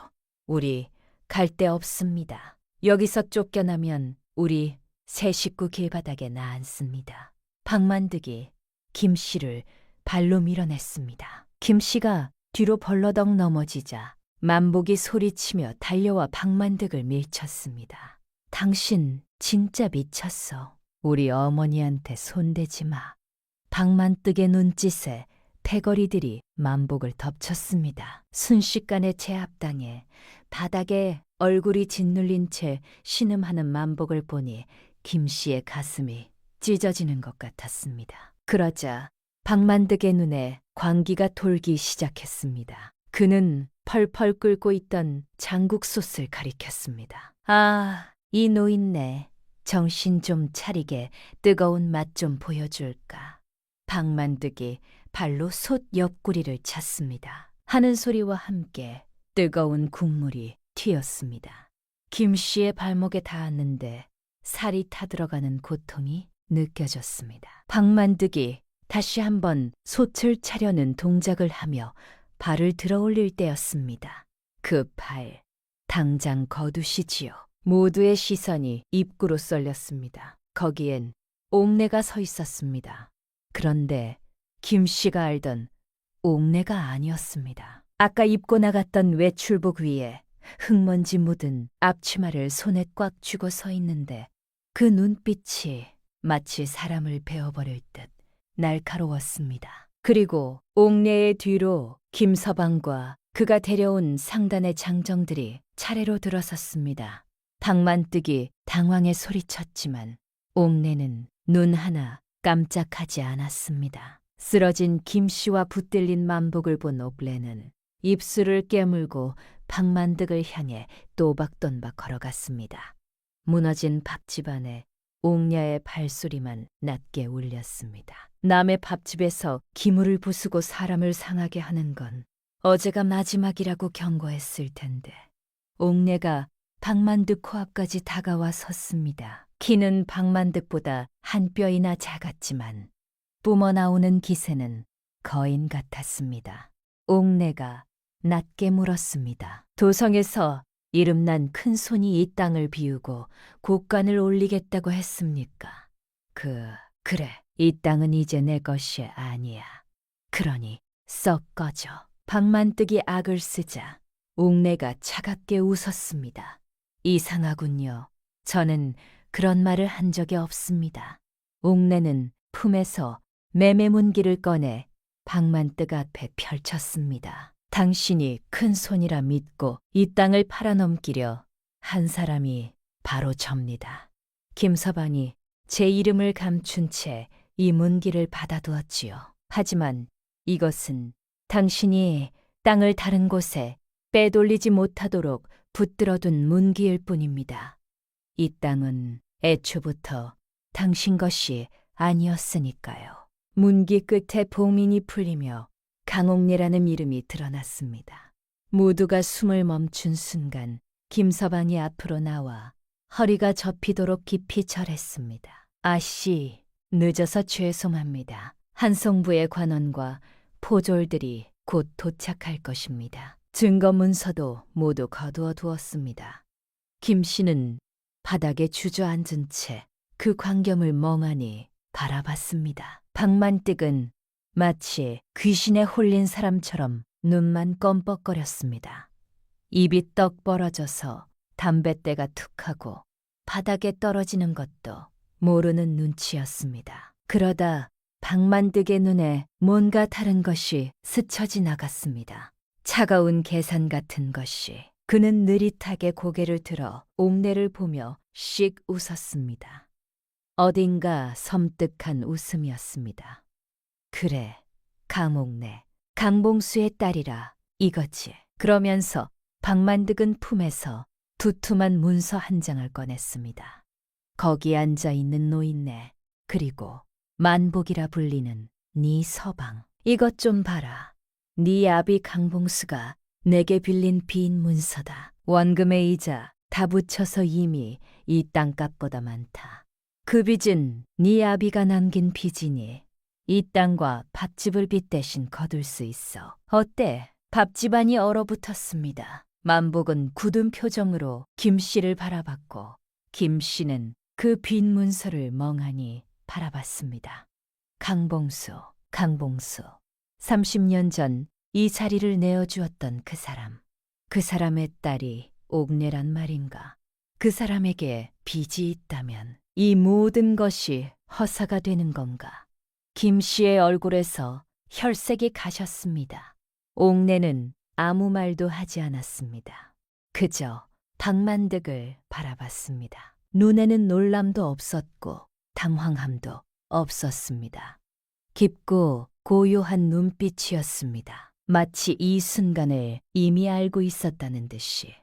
우리 갈 데 없습니다. 여기서 쫓겨나면 우리 새 식구 길바닥에 나앉습니다. 방만득이 김씨를 발로 밀어냈습니다. 김씨가 뒤로 벌러덩 넘어지자 만복이 소리치며 달려와 방만득을 밀쳤습니다. 당신 진짜 미쳤어. 우리 어머니한테 손대지 마. 방만득의 눈짓에 패거리들이 만복을 덮쳤습니다. 순식간에 제압당해 바닥에 얼굴이 짓눌린 채 신음하는 만복을 보니 김씨의 가슴이 찢어지는 것 같았습니다. 그러자 방만득의 눈에 광기가 돌기 시작했습니다. 그는 펄펄 끓고 있던 장국솥을 가리켰습니다. 아, 이 노인네. 정신 좀 차리게 뜨거운 맛 좀 보여줄까. 방만득이 발로 솥 옆구리를 찼습니다. 하는 소리와 함께 뜨거운 국물이 튀었습니다. 김씨의 발목에 닿았는데 살이 타들어가는 고통이 느껴졌습니다. 방만득이 다시 한번 솥을 차려는 동작을 하며 발을 들어올릴 때였습니다. 그 발, 당장 거두시지요. 모두의 시선이 입구로 쏠렸습니다. 거기엔 옥내가 서 있었습니다. 그런데 김씨가 알던 옥내가 아니었습니다. 아까 입고 나갔던 외출복 위에 흙먼지 묻은 앞치마를 손에 꽉 쥐고 서 있는데 그 눈빛이 마치 사람을 베어버릴 듯 날카로웠습니다. 그리고 옥내의 뒤로 김서방과 그가 데려온 상단의 장정들이 차례로 들어섰습니다. 방만득이 당황해 소리쳤지만 옥내는 눈 하나 깜짝하지 않았습니다. 쓰러진 김씨와 붙들린 만복을 본 옥내는 입술을 깨물고 방만득을 향해 또박또박 걸어갔습니다. 무너진 밥집 안에 옥녀의 발소리만 낮게 울렸습니다. 남의 밥집에서 기물을 부수고 사람을 상하게 하는 건 어제가 마지막이라고 경고했을 텐데 옥내가 박만득 코앞까지 다가와 섰습니다. 키는 박만득보다 한 뼘이나 작았지만 뿜어나오는 기세는 거인 같았습니다. 옥내가 낮게 물었습니다. 도성에서 이름난 큰 손이 이 땅을 비우고 곡간을 올리겠다고 했습니까? 그래. 이 땅은 이제 내 것이 아니야. 그러니 썩 꺼져. 박만득이 악을 쓰자 옥내가 차갑게 웃었습니다. 이상하군요. 저는 그런 말을 한 적이 없습니다. 옥내는 품에서 매매문기를 꺼내 박만득 앞에 펼쳤습니다. 당신이 큰 손이라 믿고 이 땅을 팔아넘기려 한 사람이 바로 접니다. 김서방이 제 이름을 감춘 채 이 문기를 받아두었지요. 하지만 이것은 당신이 땅을 다른 곳에 빼돌리지 못하도록 붙들어둔 문기일 뿐입니다. 이 땅은 애초부터 당신 것이 아니었으니까요. 문기 끝에 봉인이 풀리며 강옥래라는 이름이 드러났습니다. 모두가 숨을 멈춘 순간 김서방이 앞으로 나와 허리가 접히도록 깊이 절했습니다. 아씨, 늦어서 죄송합니다. 한성부의 관원과 포졸들이 곧 도착할 것입니다. 증거 문서도 모두 거두어 두었습니다. 김 씨는 바닥에 주저앉은 채 그 광경을 멍하니 바라봤습니다. 박만득은 마치 귀신에 홀린 사람처럼 눈만 껌뻑거렸습니다. 입이 떡 벌어져서 담뱃대가 툭하고 바닥에 떨어지는 것도 모르는 눈치였습니다. 그러다 박만득의 눈에 뭔가 다른 것이 스쳐 지나갔습니다. 차가운 계산 같은 것이. 그는 느릿하게 고개를 들어 옥내를 보며 씩 웃었습니다. 어딘가 섬뜩한 웃음이었습니다. 그래, 강옥래, 강봉수의 딸이라 이거지. 그러면서 박만득은 품에서 두툼한 문서 한 장을 꺼냈습니다. 거기 앉아있는 노인네, 그리고 만복이라 불리는 네 서방. 이것 좀 봐라. 네 아비 강봉수가 내게 빌린 빈 문서다. 원금의 이자 다 붙여서 이미 이 땅값보다 많다. 그 빚은 네 아비가 남긴 빚이니 이 땅과 밥집을 빚 대신 거둘 수 있어. 어때? 밥집안이 얼어붙었습니다. 만복은 굳은 표정으로 김 씨를 바라봤고 김 씨는 그 빈 문서를 멍하니 바라봤습니다. 강봉수. 30년 전 이 자리를 내어주었던 그 사람. 그 사람의 딸이 옥내란 말인가. 그 사람에게 빚이 있다면 이 모든 것이 허사가 되는 건가. 김 씨의 얼굴에서 혈색이 가셨습니다. 옥내는 아무 말도 하지 않았습니다. 그저 박만득을 바라봤습니다. 눈에는 놀람도 없었고 당황함도 없었습니다. 깊고 고요한 눈빛이었습니다. 마치 이 순간을 이미 알고 있었다는 듯이.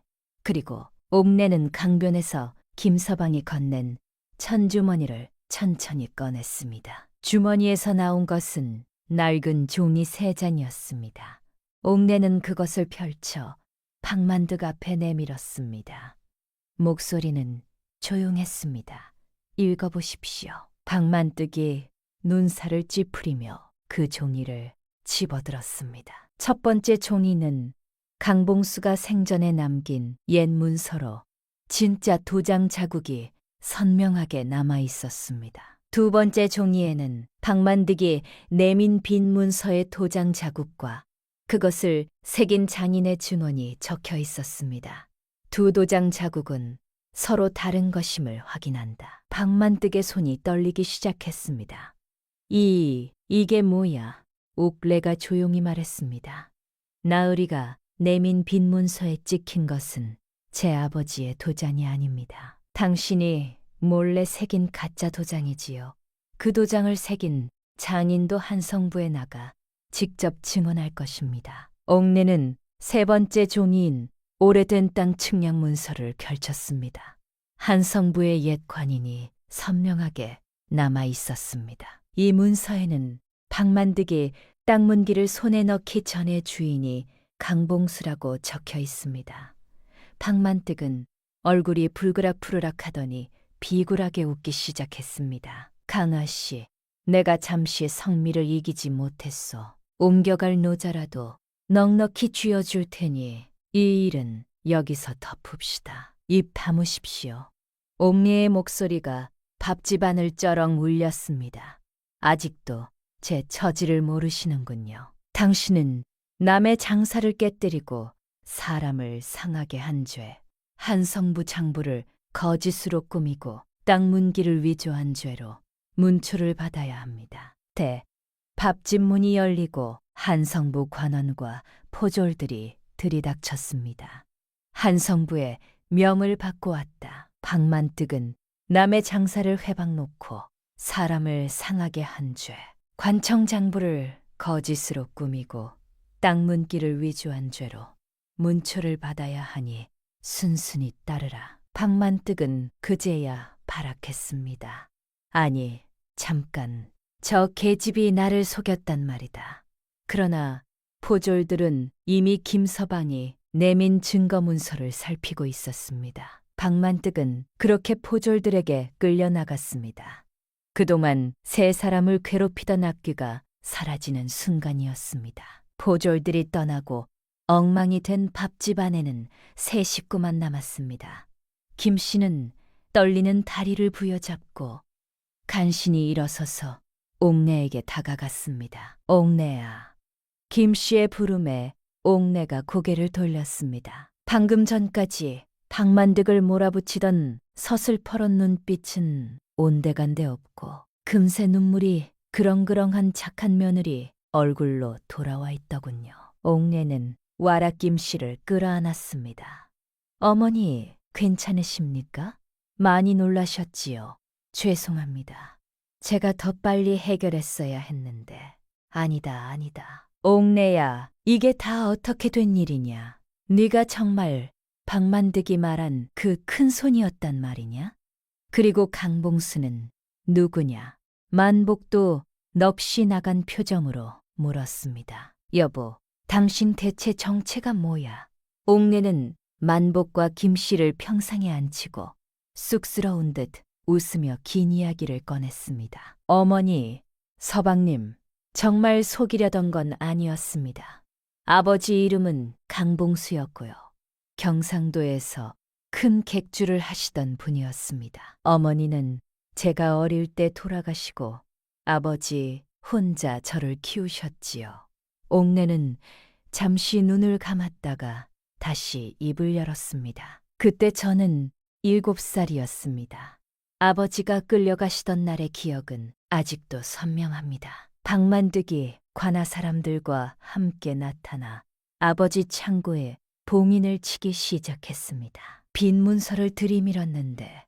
그리고 옥내는 강변에서 김서방이 건넨 천주머니를 천천히 꺼냈습니다. 주머니에서 나온 것은 낡은 종이 3장이었습니다. 옥내는 그것을 펼쳐 박만득 앞에 내밀었습니다. 목소리는 조용했습니다. 읽어보십시오. 박만득이 눈살을 찌푸리며 그 종이를 집어들었습니다. 첫 번째 종이는 강봉수가 생전에 남긴 옛 문서로 진짜 도장 자국이 선명하게 남아 있었습니다. 두 번째 종이에는 박만득이 내민 빈 문서의 도장 자국과 그것을 새긴 장인의 증언이 적혀 있었습니다. 두 도장 자국은 서로 다른 것임을 확인한다. 박만득의 손이 떨리기 시작했습니다. 이게 뭐야? 옥래가 조용히 말했습니다. 나으리가 내민 빈 문서에 찍힌 것은 제 아버지의 도장이 아닙니다. 당신이 몰래 새긴 가짜 도장이지요. 그 도장을 새긴 장인도 한성부에 나가 직접 증언할 것입니다. 옥래는 세 번째 종이인 오래된 땅 측량 문서를 펼쳤습니다. 한성부의 옛 관인이 선명하게 남아 있었습니다. 이 문서에는 박만득이 땅 문기를 손에 넣기 전에 주인이 강봉수라고 적혀 있습니다. 박만뜩은 얼굴이 불그락푸르락 하더니 비굴하게 웃기 시작했습니다. 강아 씨, 내가 잠시 성미를 이기지 못했소. 옮겨갈 노자라도 넉넉히 쥐어줄 테니 이 일은 여기서 덮읍시다. 입 다무십시오. 옥리의 목소리가 밥집안을 쩌렁 울렸습니다. 아직도 제 처지를 모르시는군요. 당신은 남의 장사를 깨뜨리고 사람을 상하게 한 죄, 한성부 장부를 거짓으로 꾸미고 땅 문기를 위조한 죄로 문초를 받아야 합니다. 밥집 문이 열리고 한성부 관원과 포졸들이 들이닥쳤습니다. 한성부의 명을 받고 왔다. 박만뜩은 남의 장사를 회방놓고 사람을 상하게 한 죄, 관청장부를 거짓으로 꾸미고 땅 문기를 위조한 죄로 문초를 받아야 하니 순순히 따르라. 박만뜩은 그제야 발악했습니다. 아니, 잠깐, 저 계집이 나를 속였단 말이다. 그러나 포졸들은 이미 김서방이 내민 증거 문서를 살피고 있었습니다. 박만뜩은 그렇게 포졸들에게 끌려나갔습니다. 그동안 세 사람을 괴롭히던 악귀가 사라지는 순간이었습니다. 포졸들이 떠나고 엉망이 된 밥집 안에는 세 식구만 남았습니다. 김 씨는 떨리는 다리를 부여잡고 간신히 일어서서 옥내에게 다가갔습니다. 옥내야. 김 씨의 부름에 옥내가 고개를 돌렸습니다. 방금 전까지 박만득을 몰아붙이던 서슬퍼런 눈빛은 온데간데 없고 금세 눈물이 그렁그렁한 착한 며느리 얼굴로 돌아와 있더군요. 옥내는 와라 김 씨를 끌어안았습니다. 어머니, 괜찮으십니까? 많이 놀라셨지요. 죄송합니다. 제가 더 빨리 해결했어야 했는데. 아니다. 옥내야, 이게 다 어떻게 된 일이냐? 네가 정말 박만득이 말한 그 큰손이었단 말이냐? 그리고 강봉수는 누구냐? 만복도 넋이 나간 표정으로 물었습니다. 여보, 당신 대체 정체가 뭐야? 옥내는 만복과 김씨를 평상에 앉히고 쑥스러운 듯 웃으며 긴 이야기를 꺼냈습니다. 어머니, 서방님, 정말 속이려던 건 아니었습니다. 아버지 이름은 강봉수였고요. 경상도에서 큰 객주를 하시던 분이었습니다. 어머니는 제가 어릴 때 돌아가시고 아버지 혼자 저를 키우셨지요. 옥내는 잠시 눈을 감았다가 다시 입을 열었습니다. 그때 저는 7살이었습니다. 아버지가 끌려가시던 날의 기억은 아직도 선명합니다. 박만득이 관아 사람들과 함께 나타나 아버지 창고에 봉인을 치기 시작했습니다. 빈 문서를 들이밀었는데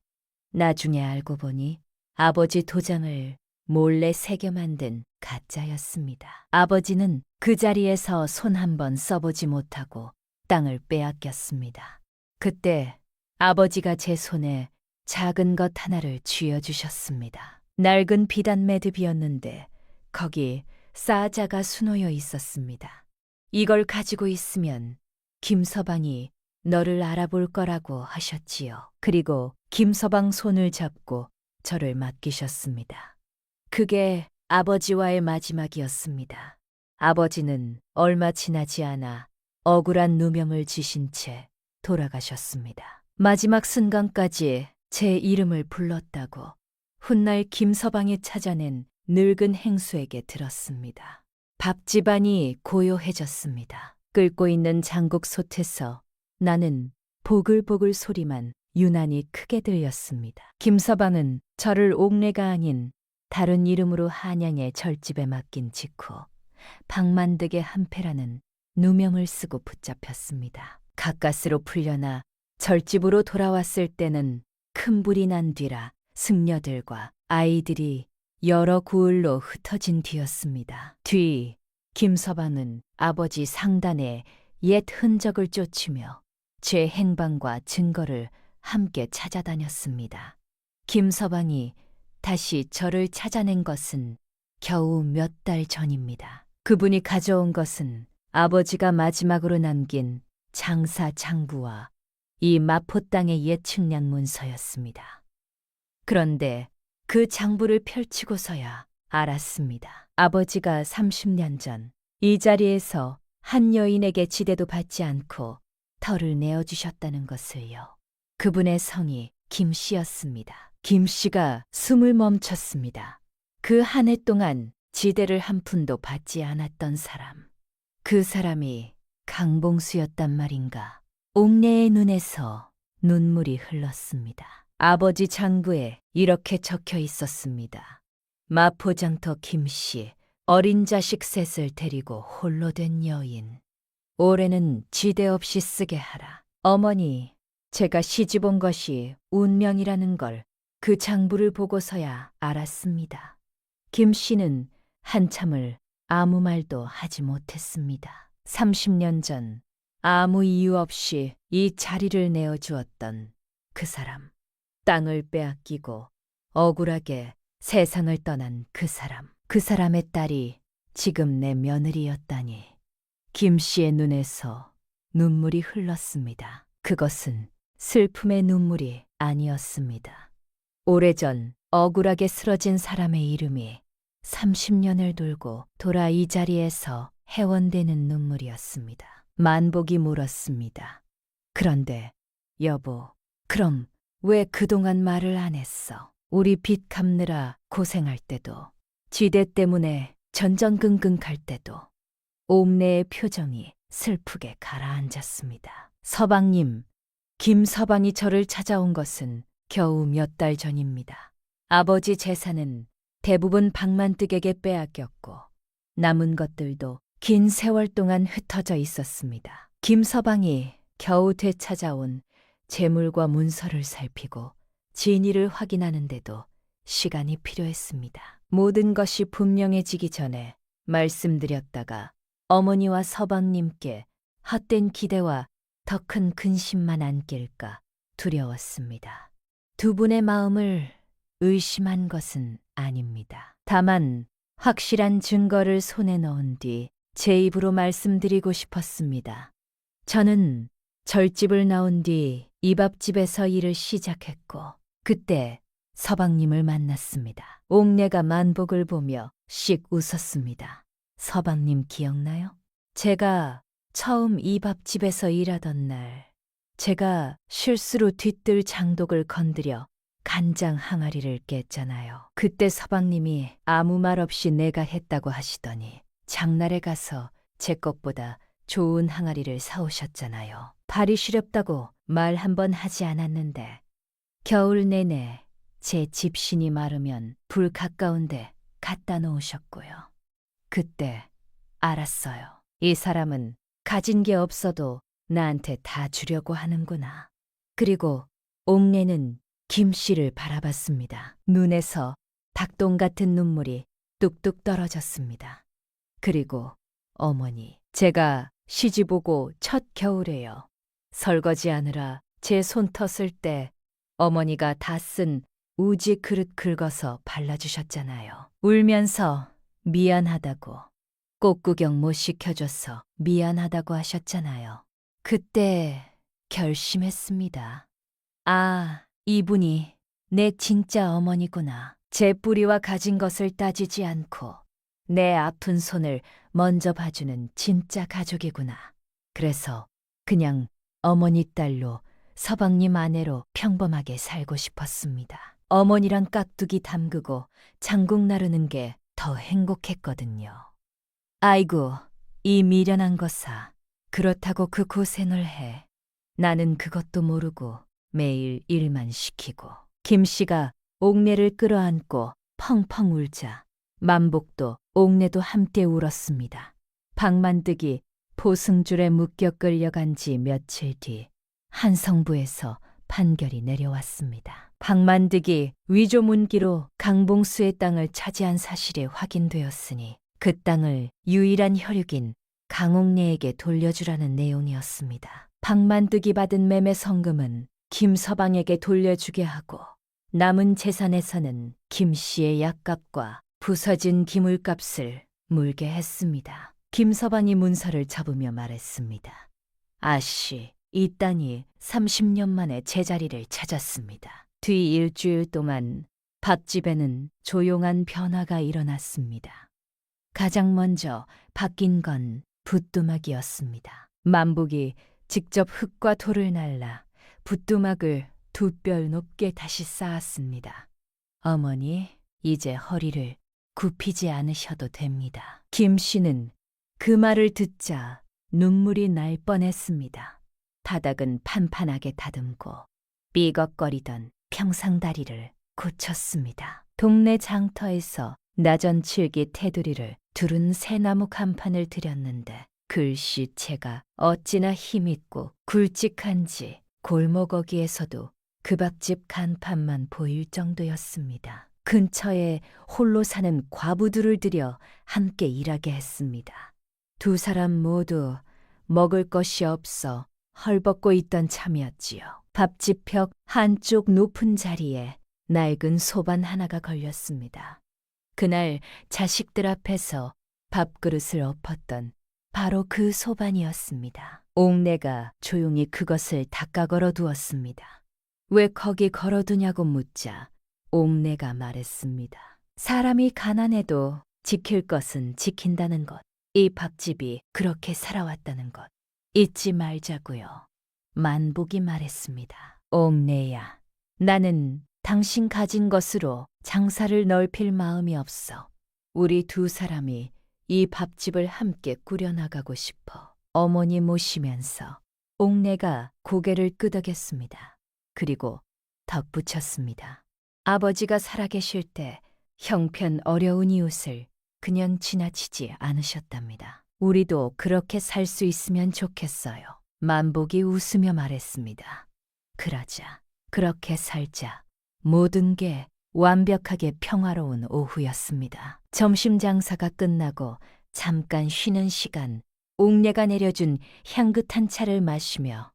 나중에 알고 보니 아버지 도장을 몰래 새겨 만든 가짜였습니다. 아버지는 그 자리에서 손 한 번 써보지 못하고 땅을 빼앗겼습니다. 그때 아버지가 제 손에 작은 것 하나를 쥐어주셨습니다. 낡은 비단 매듭이었는데 거기 싸자가 수놓여 있었습니다. 이걸 가지고 있으면 김서방이 너를 알아볼 거라고 하셨지요. 그리고 김서방 손을 잡고 저를 맡기셨습니다. 그게 아버지와의 마지막이었습니다. 아버지는 얼마 지나지 않아 억울한 누명을 지신 채 돌아가셨습니다. 마지막 순간까지 제 이름을 불렀다고 훗날 김서방이 찾아낸 늙은 행수에게 들었습니다. 밥집안이 고요해졌습니다. 끓고 있는 장국 솥에서 나는 보글보글 소리만 유난히 크게 들렸습니다. 김서방은 저를 옥내가 아닌 다른 이름으로 한양의 절집에 맡긴 직후 박만득의 한패라는 누명을 쓰고 붙잡혔습니다. 가까스로 풀려나 절집으로 돌아왔을 때는 큰 불이 난 뒤라 승려들과 아이들이 여러 구울로 흩어진 뒤였습니다. 뒤 김서방은 아버지 상단의 옛 흔적을 쫓으며 제 행방과 증거를 함께 찾아다녔습니다. 김서방이 다시 저를 찾아낸 것은 겨우 몇 달 전입니다. 그분이 가져온 것은 아버지가 마지막으로 남긴 장사 장부와 이 마포 땅의 옛 측량 문서였습니다. 그런데 그 장부를 펼치고서야 알았습니다. 아버지가 30년 전 이 자리에서 한 여인에게 지대도 받지 않고 터를 내어주셨다는 것을요. 그분의 성이 김 씨였습니다. 김 씨가 숨을 멈췄습니다. 그 한 해 동안 지대를 한 푼도 받지 않았던 사람. 그 사람이 강봉수였단 말인가. 옥내의 눈에서 눈물이 흘렀습니다. 아버지 장부에 이렇게 적혀 있었습니다. 마포장터 김씨, 어린 자식 셋을 데리고 홀로 된 여인. 올해는 지대 없이 쓰게 하라. 어머니, 제가 시집 온 것이 운명이라는 걸 그 장부를 보고서야 알았습니다. 김 씨는 한참을 아무 말도 하지 못했습니다. 30년 전 아무 이유 없이 이 자리를 내어주었던 그 사람. 땅을 빼앗기고 억울하게 세상을 떠난 그 사람. 그 사람의 딸이 지금 내 며느리였다니. 김 씨의 눈에서 눈물이 흘렀습니다. 그것은 슬픔의 눈물이 아니었습니다. 오래전 억울하게 쓰러진 사람의 이름이 30년을 돌고 돌아 이 자리에서 해원되는 눈물이었습니다. 만복이 물었습니다. 그런데 여보, 그럼 왜 그동안 말을 안 했어? 우리 빚 갚느라 고생할 때도, 지대 때문에 전전긍긍 갈 때도. 옥내의 표정이 슬프게 가라앉았습니다. 서방님, 김서방이 저를 찾아온 것은 겨우 몇 달 전입니다. 아버지 재산은 대부분 박만득에게 빼앗겼고 남은 것들도 긴 세월 동안 흩어져 있었습니다. 김서방이 겨우 되찾아온 재물과 문서를 살피고 진위를 확인하는데도 시간이 필요했습니다. 모든 것이 분명해지기 전에 말씀드렸다가 어머니와 서방님께 헛된 기대와 더 큰 근심만 안길까 두려웠습니다. 두 분의 마음을 의심한 것은 아닙니다. 다만 확실한 증거를 손에 넣은 뒤 제 입으로 말씀드리고 싶었습니다. 저는 절집을 나온 뒤 이밥집에서 일을 시작했고 그때 서방님을 만났습니다. 옥내가 만복을 보며 씩 웃었습니다. 서방님 기억나요? 제가 처음 이밥집에서 일하던 날 제가 실수로 뒤뜰 장독을 건드려 간장 항아리를 깼잖아요. 그때 서방님이 아무 말 없이 내가 했다고 하시더니 장날에 가서 제 것보다 좋은 항아리를 사오셨잖아요. 발이 시렵다고 말 한 번 하지 않았는데 겨울 내내 제 집신이 마르면 불 가까운데 갖다 놓으셨고요. 그때 알았어요. 이 사람은 가진 게 없어도 나한테 다 주려고 하는구나. 그리고 옥내는 김 씨를 바라봤습니다. 눈에서 닭똥 같은 눈물이 뚝뚝 떨어졌습니다. 그리고 어머니, 제가 시집 오고 첫 겨울에요. 설거지하느라 제 손터 쓸 때 어머니가 다 쓴 우지 그릇 긁어서 발라주셨잖아요. 울면서 미안하다고, 꽃구경 못 시켜줘서 미안하다고 하셨잖아요. 그때 결심했습니다. 아, 이분이 내 진짜 어머니구나. 제 뿌리와 가진 것을 따지지 않고 내 아픈 손을 먼저 봐주는 진짜 가족이구나. 그래서 그냥 어머니 딸로 서방님 아내로 평범하게 살고 싶었습니다. 어머니랑 깍두기 담그고 장국 나르는 게 더 행복했거든요. 아이고, 이 미련한 거사. 그렇다고 그 고생을 해. 나는 그것도 모르고 매일 일만 시키고. 김 씨가 옥내를 끌어안고 펑펑 울자 만복도 옥내도 함께 울었습니다. 박만득이 포승줄에 묶여 끌려간 지 며칠 뒤 한성부에서 판결이 내려왔습니다. 박만득이 위조문기로 강봉수의 땅을 차지한 사실이 확인되었으니 그 땅을 유일한 혈육인 강옥내에게 돌려주라는 내용이었습니다. 박만득이 받은 매매 성금은 김서방에게 돌려주게 하고 남은 재산에서는 김 씨의 약값과 부서진 기물값을 물게 했습니다. 김서방이 문서를 접으며 말했습니다. 아씨, 이 땅이 30년 만에 제자리를 찾았습니다. 뒤 일주일 동안 밥집에는 조용한 변화가 일어났습니다. 가장 먼저 바뀐 건 붓두막이었습니다. 만복이 직접 흙과 돌을 날라 붓두막을 2뼘 높게 다시 쌓았습니다. 어머니, 이제 허리를 굽히지 않으셔도 됩니다. 김 씨는 그 말을 듣자 눈물이 날 뻔했습니다. 바닥은 판판하게 다듬고 삐걱거리던 평상다리를 고쳤습니다. 동네 장터에서 나전칠기 테두리를 두른 새나무 간판을 들였는데 글씨체가 어찌나 힘있고 굵직한지 골목 어귀에서도 그 밥집 간판만 보일 정도였습니다. 근처에 홀로 사는 과부들을 들여 함께 일하게 했습니다. 2 사람 모두 먹을 것이 없어 헐벗고 있던 참이었지요. 밥집 벽 한쪽 높은 자리에 낡은 소반 하나가 걸렸습니다. 그날 자식들 앞에서 밥그릇을 엎었던 바로 그 소반이었습니다. 옥내가 조용히 그것을 닦아 걸어두었습니다. 왜 거기 걸어두냐고 묻자 옥내가 말했습니다. 사람이 가난해도 지킬 것은 지킨다는 것. 이 밥집이 그렇게 살아왔다는 것 잊지 말자고요. 만복이 말했습니다. 옥내야, 나는 당신 가진 것으로 장사를 넓힐 마음이 없어. 우리 2 사람이 이 밥집을 함께 꾸려나가고 싶어. 어머니 모시면서 옥내가 고개를 끄덕였습니다. 그리고 덧붙였습니다. 아버지가 살아계실 때 형편 어려운 이웃을 그냥 지나치지 않으셨답니다. 우리도 그렇게 살 수 있으면 좋겠어요. 만복이 웃으며 말했습니다. 그러자, 그렇게 살자. 모든 게 완벽하게 평화로운 오후였습니다. 점심 장사가 끝나고 잠깐 쉬는 시간, 옥내가 내려준 향긋한 차를 마시며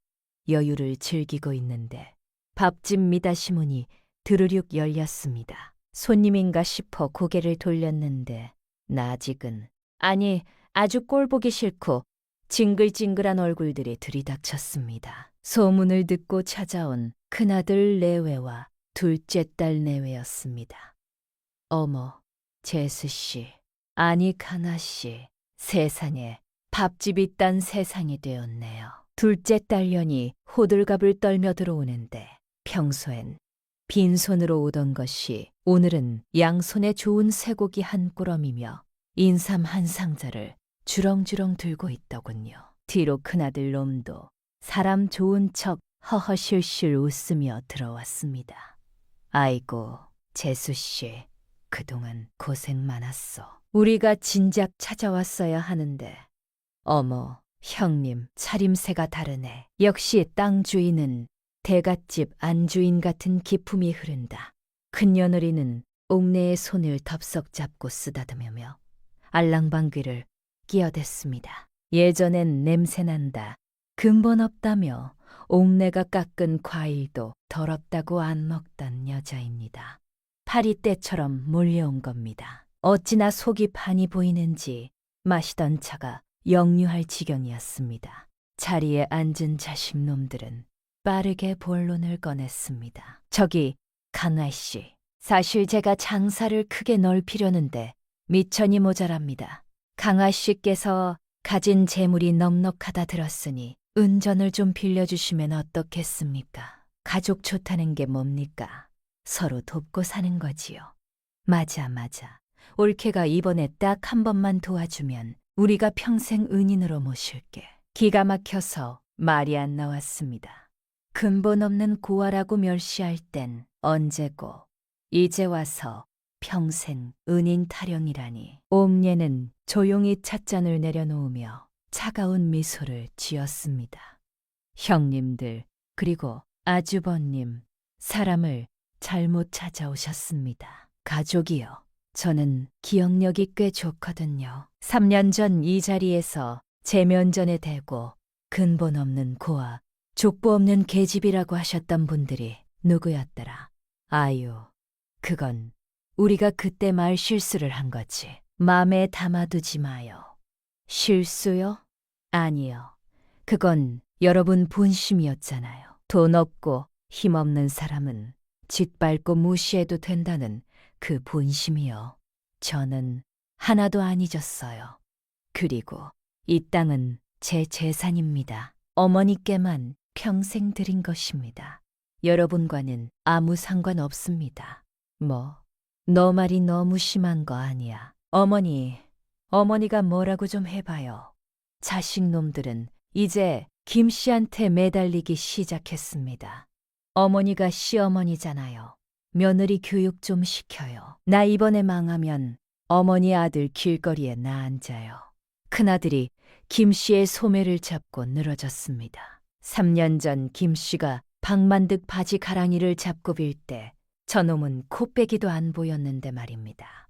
여유를 즐기고 있는데 밥집 미닫이 문이 드르륵 열렸습니다. 손님인가 싶어 고개를 돌렸는데 나직은, 아니 아주 꼴보기 싫고 징글징글한 얼굴들이 들이닥쳤습니다. 소문을 듣고 찾아온 큰아들 내외와 둘째 딸 내외였습니다. 어머, 재수씨, 아니 가나씨, 세상에 밥집이 딴 세상이 되었네요. 둘째 딸년이 호들갑을 떨며 들어오는데 평소엔 빈손으로 오던 것이 오늘은 양손에 좋은 쇠고기 한 꾸러미며 인삼 한 상자를 주렁주렁 들고 있더군요. 뒤로 큰아들 놈도 사람 좋은 척 허허실실 웃으며 들어왔습니다. 아이고, 재수씨, 그동안 고생 많았어. 우리가 진작 찾아왔어야 하는데. 어머, 형님, 차림새가 다르네. 역시 땅 주인은 대갓집 안주인 같은 기품이 흐른다. 큰며느리는 옥내의 손을 덥석 잡고 쓰다듬으며 알랑방귀를 끼어댔습니다. 예전엔 냄새난다, 근본 없다며 옥내가 깎은 과일도 더럽다고 안 먹던 여자입니다. 파리떼처럼 몰려온 겁니다. 어찌나 속이 반이 보이는지 마시던 차가 역류할 지경이었습니다. 자리에 앉은 자식놈들은 빠르게 본론을 꺼냈습니다. 저기 간화씨, 사실 제가 장사를 크게 넓히려는데 미천이 모자랍니다. 강아씨께서 가진 재물이 넉넉하다 들었으니 은전을 좀 빌려주시면 어떻겠습니까? 가족 좋다는 게 뭡니까? 서로 돕고 사는 거지요. 맞아. 올케가 이번에 딱 한 번만 도와주면 우리가 평생 은인으로 모실게. 기가 막혀서 말이 안 나왔습니다. 근본 없는 고아라고 멸시할 땐 언제고 이제 와서 평생 은인 타령이라니. 옥례는 조용히 찻잔을 내려놓으며 차가운 미소를 지었습니다. 형님들, 그리고 아주버님, 사람을 잘못 찾아오셨습니다. 가족이요. 저는 기억력이 꽤 좋거든요. 3년 전 이 자리에서 제 면전에 대고 근본 없는 고아, 족보 없는 계집이라고 하셨던 분들이 누구였더라? 아유, 그건 우리가 그때 말 실수를 한 거지. 마음에 담아두지 마요. 실수요? 아니요. 그건 여러분 본심이었잖아요. 돈 없고 힘없는 사람은 짓밟고 무시해도 된다는 그 본심이요. 저는 하나도 안 잊었어요. 그리고 이 땅은 제 재산입니다. 어머니께만 평생 드린 것입니다. 여러분과는 아무 상관없습니다. 너 말이 너무 심한 거 아니야. 어머니가 뭐라고 좀 해봐요. 자식놈들은 이제 김 씨한테 매달리기 시작했습니다. 어머니가 시어머니잖아요. 며느리 교육 좀 시켜요. 나 이번에 망하면 어머니 아들 길거리에 나 앉아요. 큰아들이 김 씨의 소매를 잡고 늘어졌습니다. 3년 전 김 씨가 박만득 바지 가랑이를 잡고 빌 때 저놈은 코빼기도 안 보였는데 말입니다.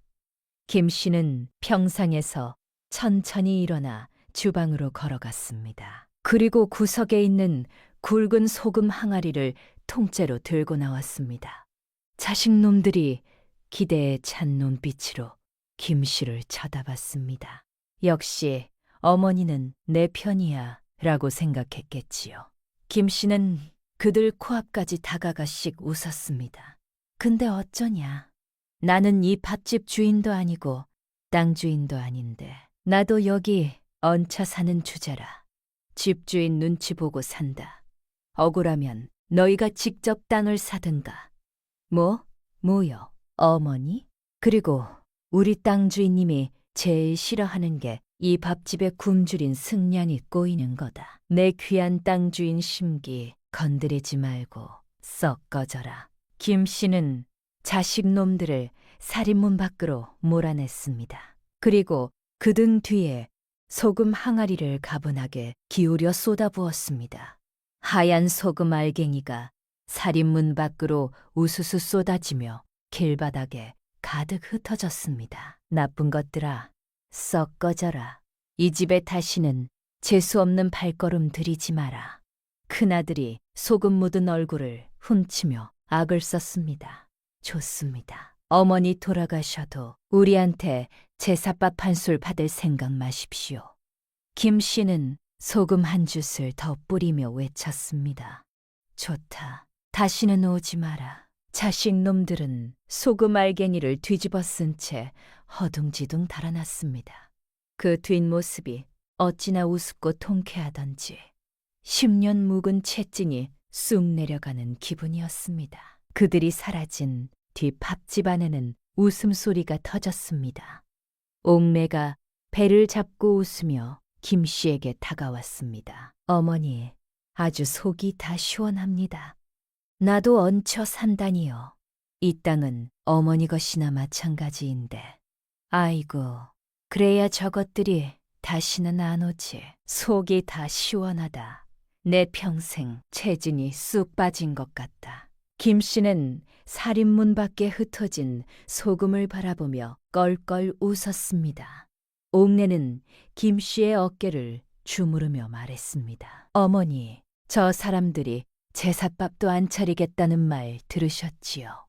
김 씨는 평상에서 천천히 일어나 주방으로 걸어갔습니다. 그리고 구석에 있는 굵은 소금 항아리를 통째로 들고 나왔습니다. 자식놈들이 기대에 찬 눈빛으로 김 씨를 쳐다봤습니다. 역시 어머니는 내 편이야 라고 생각했겠지요. 김 씨는 그들 코앞까지 다가가씩 웃었습니다. 근데 어쩌냐. 나는 이 밥집 주인도 아니고 땅 주인도 아닌데 나도 여기 얹혀 사는 주제라. 집주인 눈치 보고 산다. 억울하면 너희가 직접 땅을 사든가. 뭐요? 어머니? 그리고 우리 땅 주인님이 제일 싫어하는 게 이 밥집에 굶주린 승냥이 꼬이는 거다. 내 귀한 땅 주인 심기 건드리지 말고 썩 꺼져라. 김 씨는 자식놈들을 살인문 밖으로 몰아냈습니다. 그리고 그 등 뒤에 소금 항아리를 가분하게 기울여 쏟아부었습니다. 하얀 소금 알갱이가 살인문 밖으로 우수수 쏟아지며 길바닥에 가득 흩어졌습니다. 나쁜 것들아, 썩 꺼져라. 이 집에 다시는 재수없는 발걸음 들이지 마라. 큰아들이 소금 묻은 얼굴을 훔치며 악을 썼습니다. 좋습니다. 어머니 돌아가셔도 우리한테 제사밥 한 술 받을 생각 마십시오. 김 씨는 소금 한 줌을 더 뿌리며 외쳤습니다. 좋다. 다시는 오지 마라. 자식놈들은 소금 알갱이를 뒤집어 쓴 채 허둥지둥 달아났습니다. 그 뒷모습이 어찌나 우습고 통쾌하던지 10년 묵은 채증이 쑥 내려가는 기분이었습니다. 그들이 사라진 뒤 밥집 안에는 웃음소리가 터졌습니다. 옥매가 배를 잡고 웃으며 김 씨에게 다가왔습니다. 어머니, 아주 속이 다 시원합니다. 나도 얹혀 산다니요. 이 땅은 어머니 것이나 마찬가지인데. 아이고, 그래야 저것들이 다시는 안 오지. 속이 다 시원하다. 내 평생 체진이 쑥 빠진 것 같다. 김 씨는 살인문 밖에 흩어진 소금을 바라보며 껄껄 웃었습니다. 옥내는 김 씨의 어깨를 주무르며 말했습니다. 어머니, 저 사람들이 제삿밥도 안 차리겠다는 말 들으셨지요?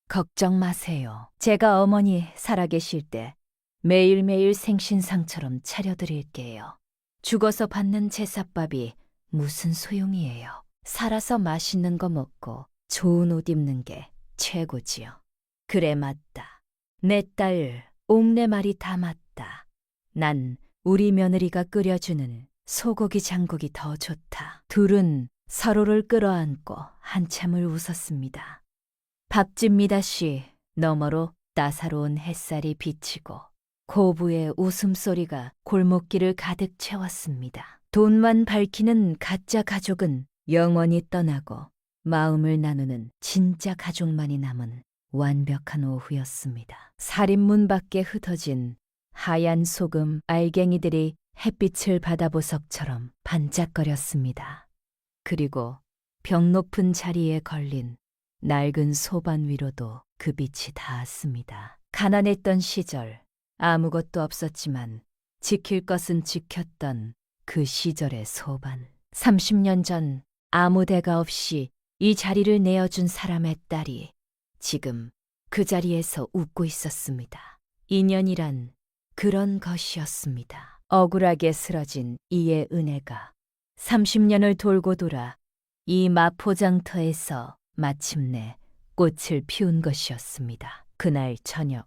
걱정 마세요. 제가 어머니 살아계실 때 매일매일 생신상처럼 차려드릴게요. 죽어서 받는 제삿밥이 무슨 소용이에요. 살아서 맛있는 거 먹고 좋은 옷 입는 게 최고지요. 그래 맞다. 내 딸 옥내 말이 다 맞다. 난 우리 며느리가 끓여주는 소고기 장국이 더 좋다. 둘은 서로를 끌어안고 한참을 웃었습니다. 밥집 미다시 너머로 따사로운 햇살이 비치고 고부의 웃음소리가 골목길을 가득 채웠습니다. 돈만 밝히는 가짜 가족은 영원히 떠나고 마음을 나누는 진짜 가족만이 남은 완벽한 오후였습니다. 살인문 밖에 흩어진 하얀 소금 알갱이들이 햇빛을 바다보석처럼 반짝거렸습니다. 그리고 벽 높은 자리에 걸린 낡은 소반 위로도 그 빛이 닿았습니다. 가난했던 시절 아무것도 없었지만 지킬 것은 지켰던 그 시절의 소반. 30년 전 아무 대가 없이 이 자리를 내어준 사람의 딸이 지금 그 자리에서 웃고 있었습니다. 인연이란 그런 것이었습니다. 억울하게 쓰러진 이의 은혜가 30년을 돌고 돌아 이 마포장터에서 마침내 꽃을 피운 것이었습니다. 그날 저녁,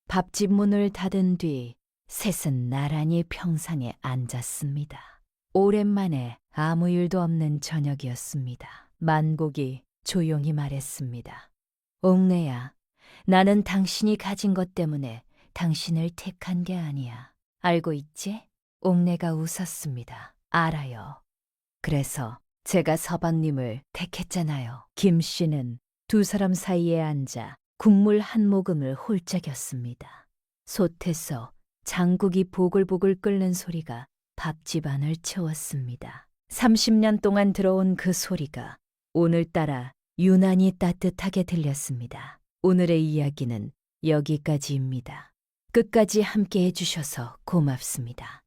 밥집 문을 닫은 뒤 셋은 나란히 평상에 앉았습니다. 오랜만에 아무 일도 없는 저녁이었습니다. 만곡이 조용히 말했습니다. 옥내야, 나는 당신이 가진 것 때문에 당신을 택한 게 아니야. 알고 있지? 옥내가 웃었습니다. 알아요. 그래서 제가 서방님을 택했잖아요. 김 씨는 두 사람 사이에 앉아 국물 한 모금을 홀짝였습니다. 솥에서 장국이 보글보글 끓는 소리가 밥집 안을 채웠습니다. 30년 동안 들어온 그 소리가 오늘따라 유난히 따뜻하게 들렸습니다. 오늘의 이야기는 여기까지입니다. 끝까지 함께 해주셔서 고맙습니다.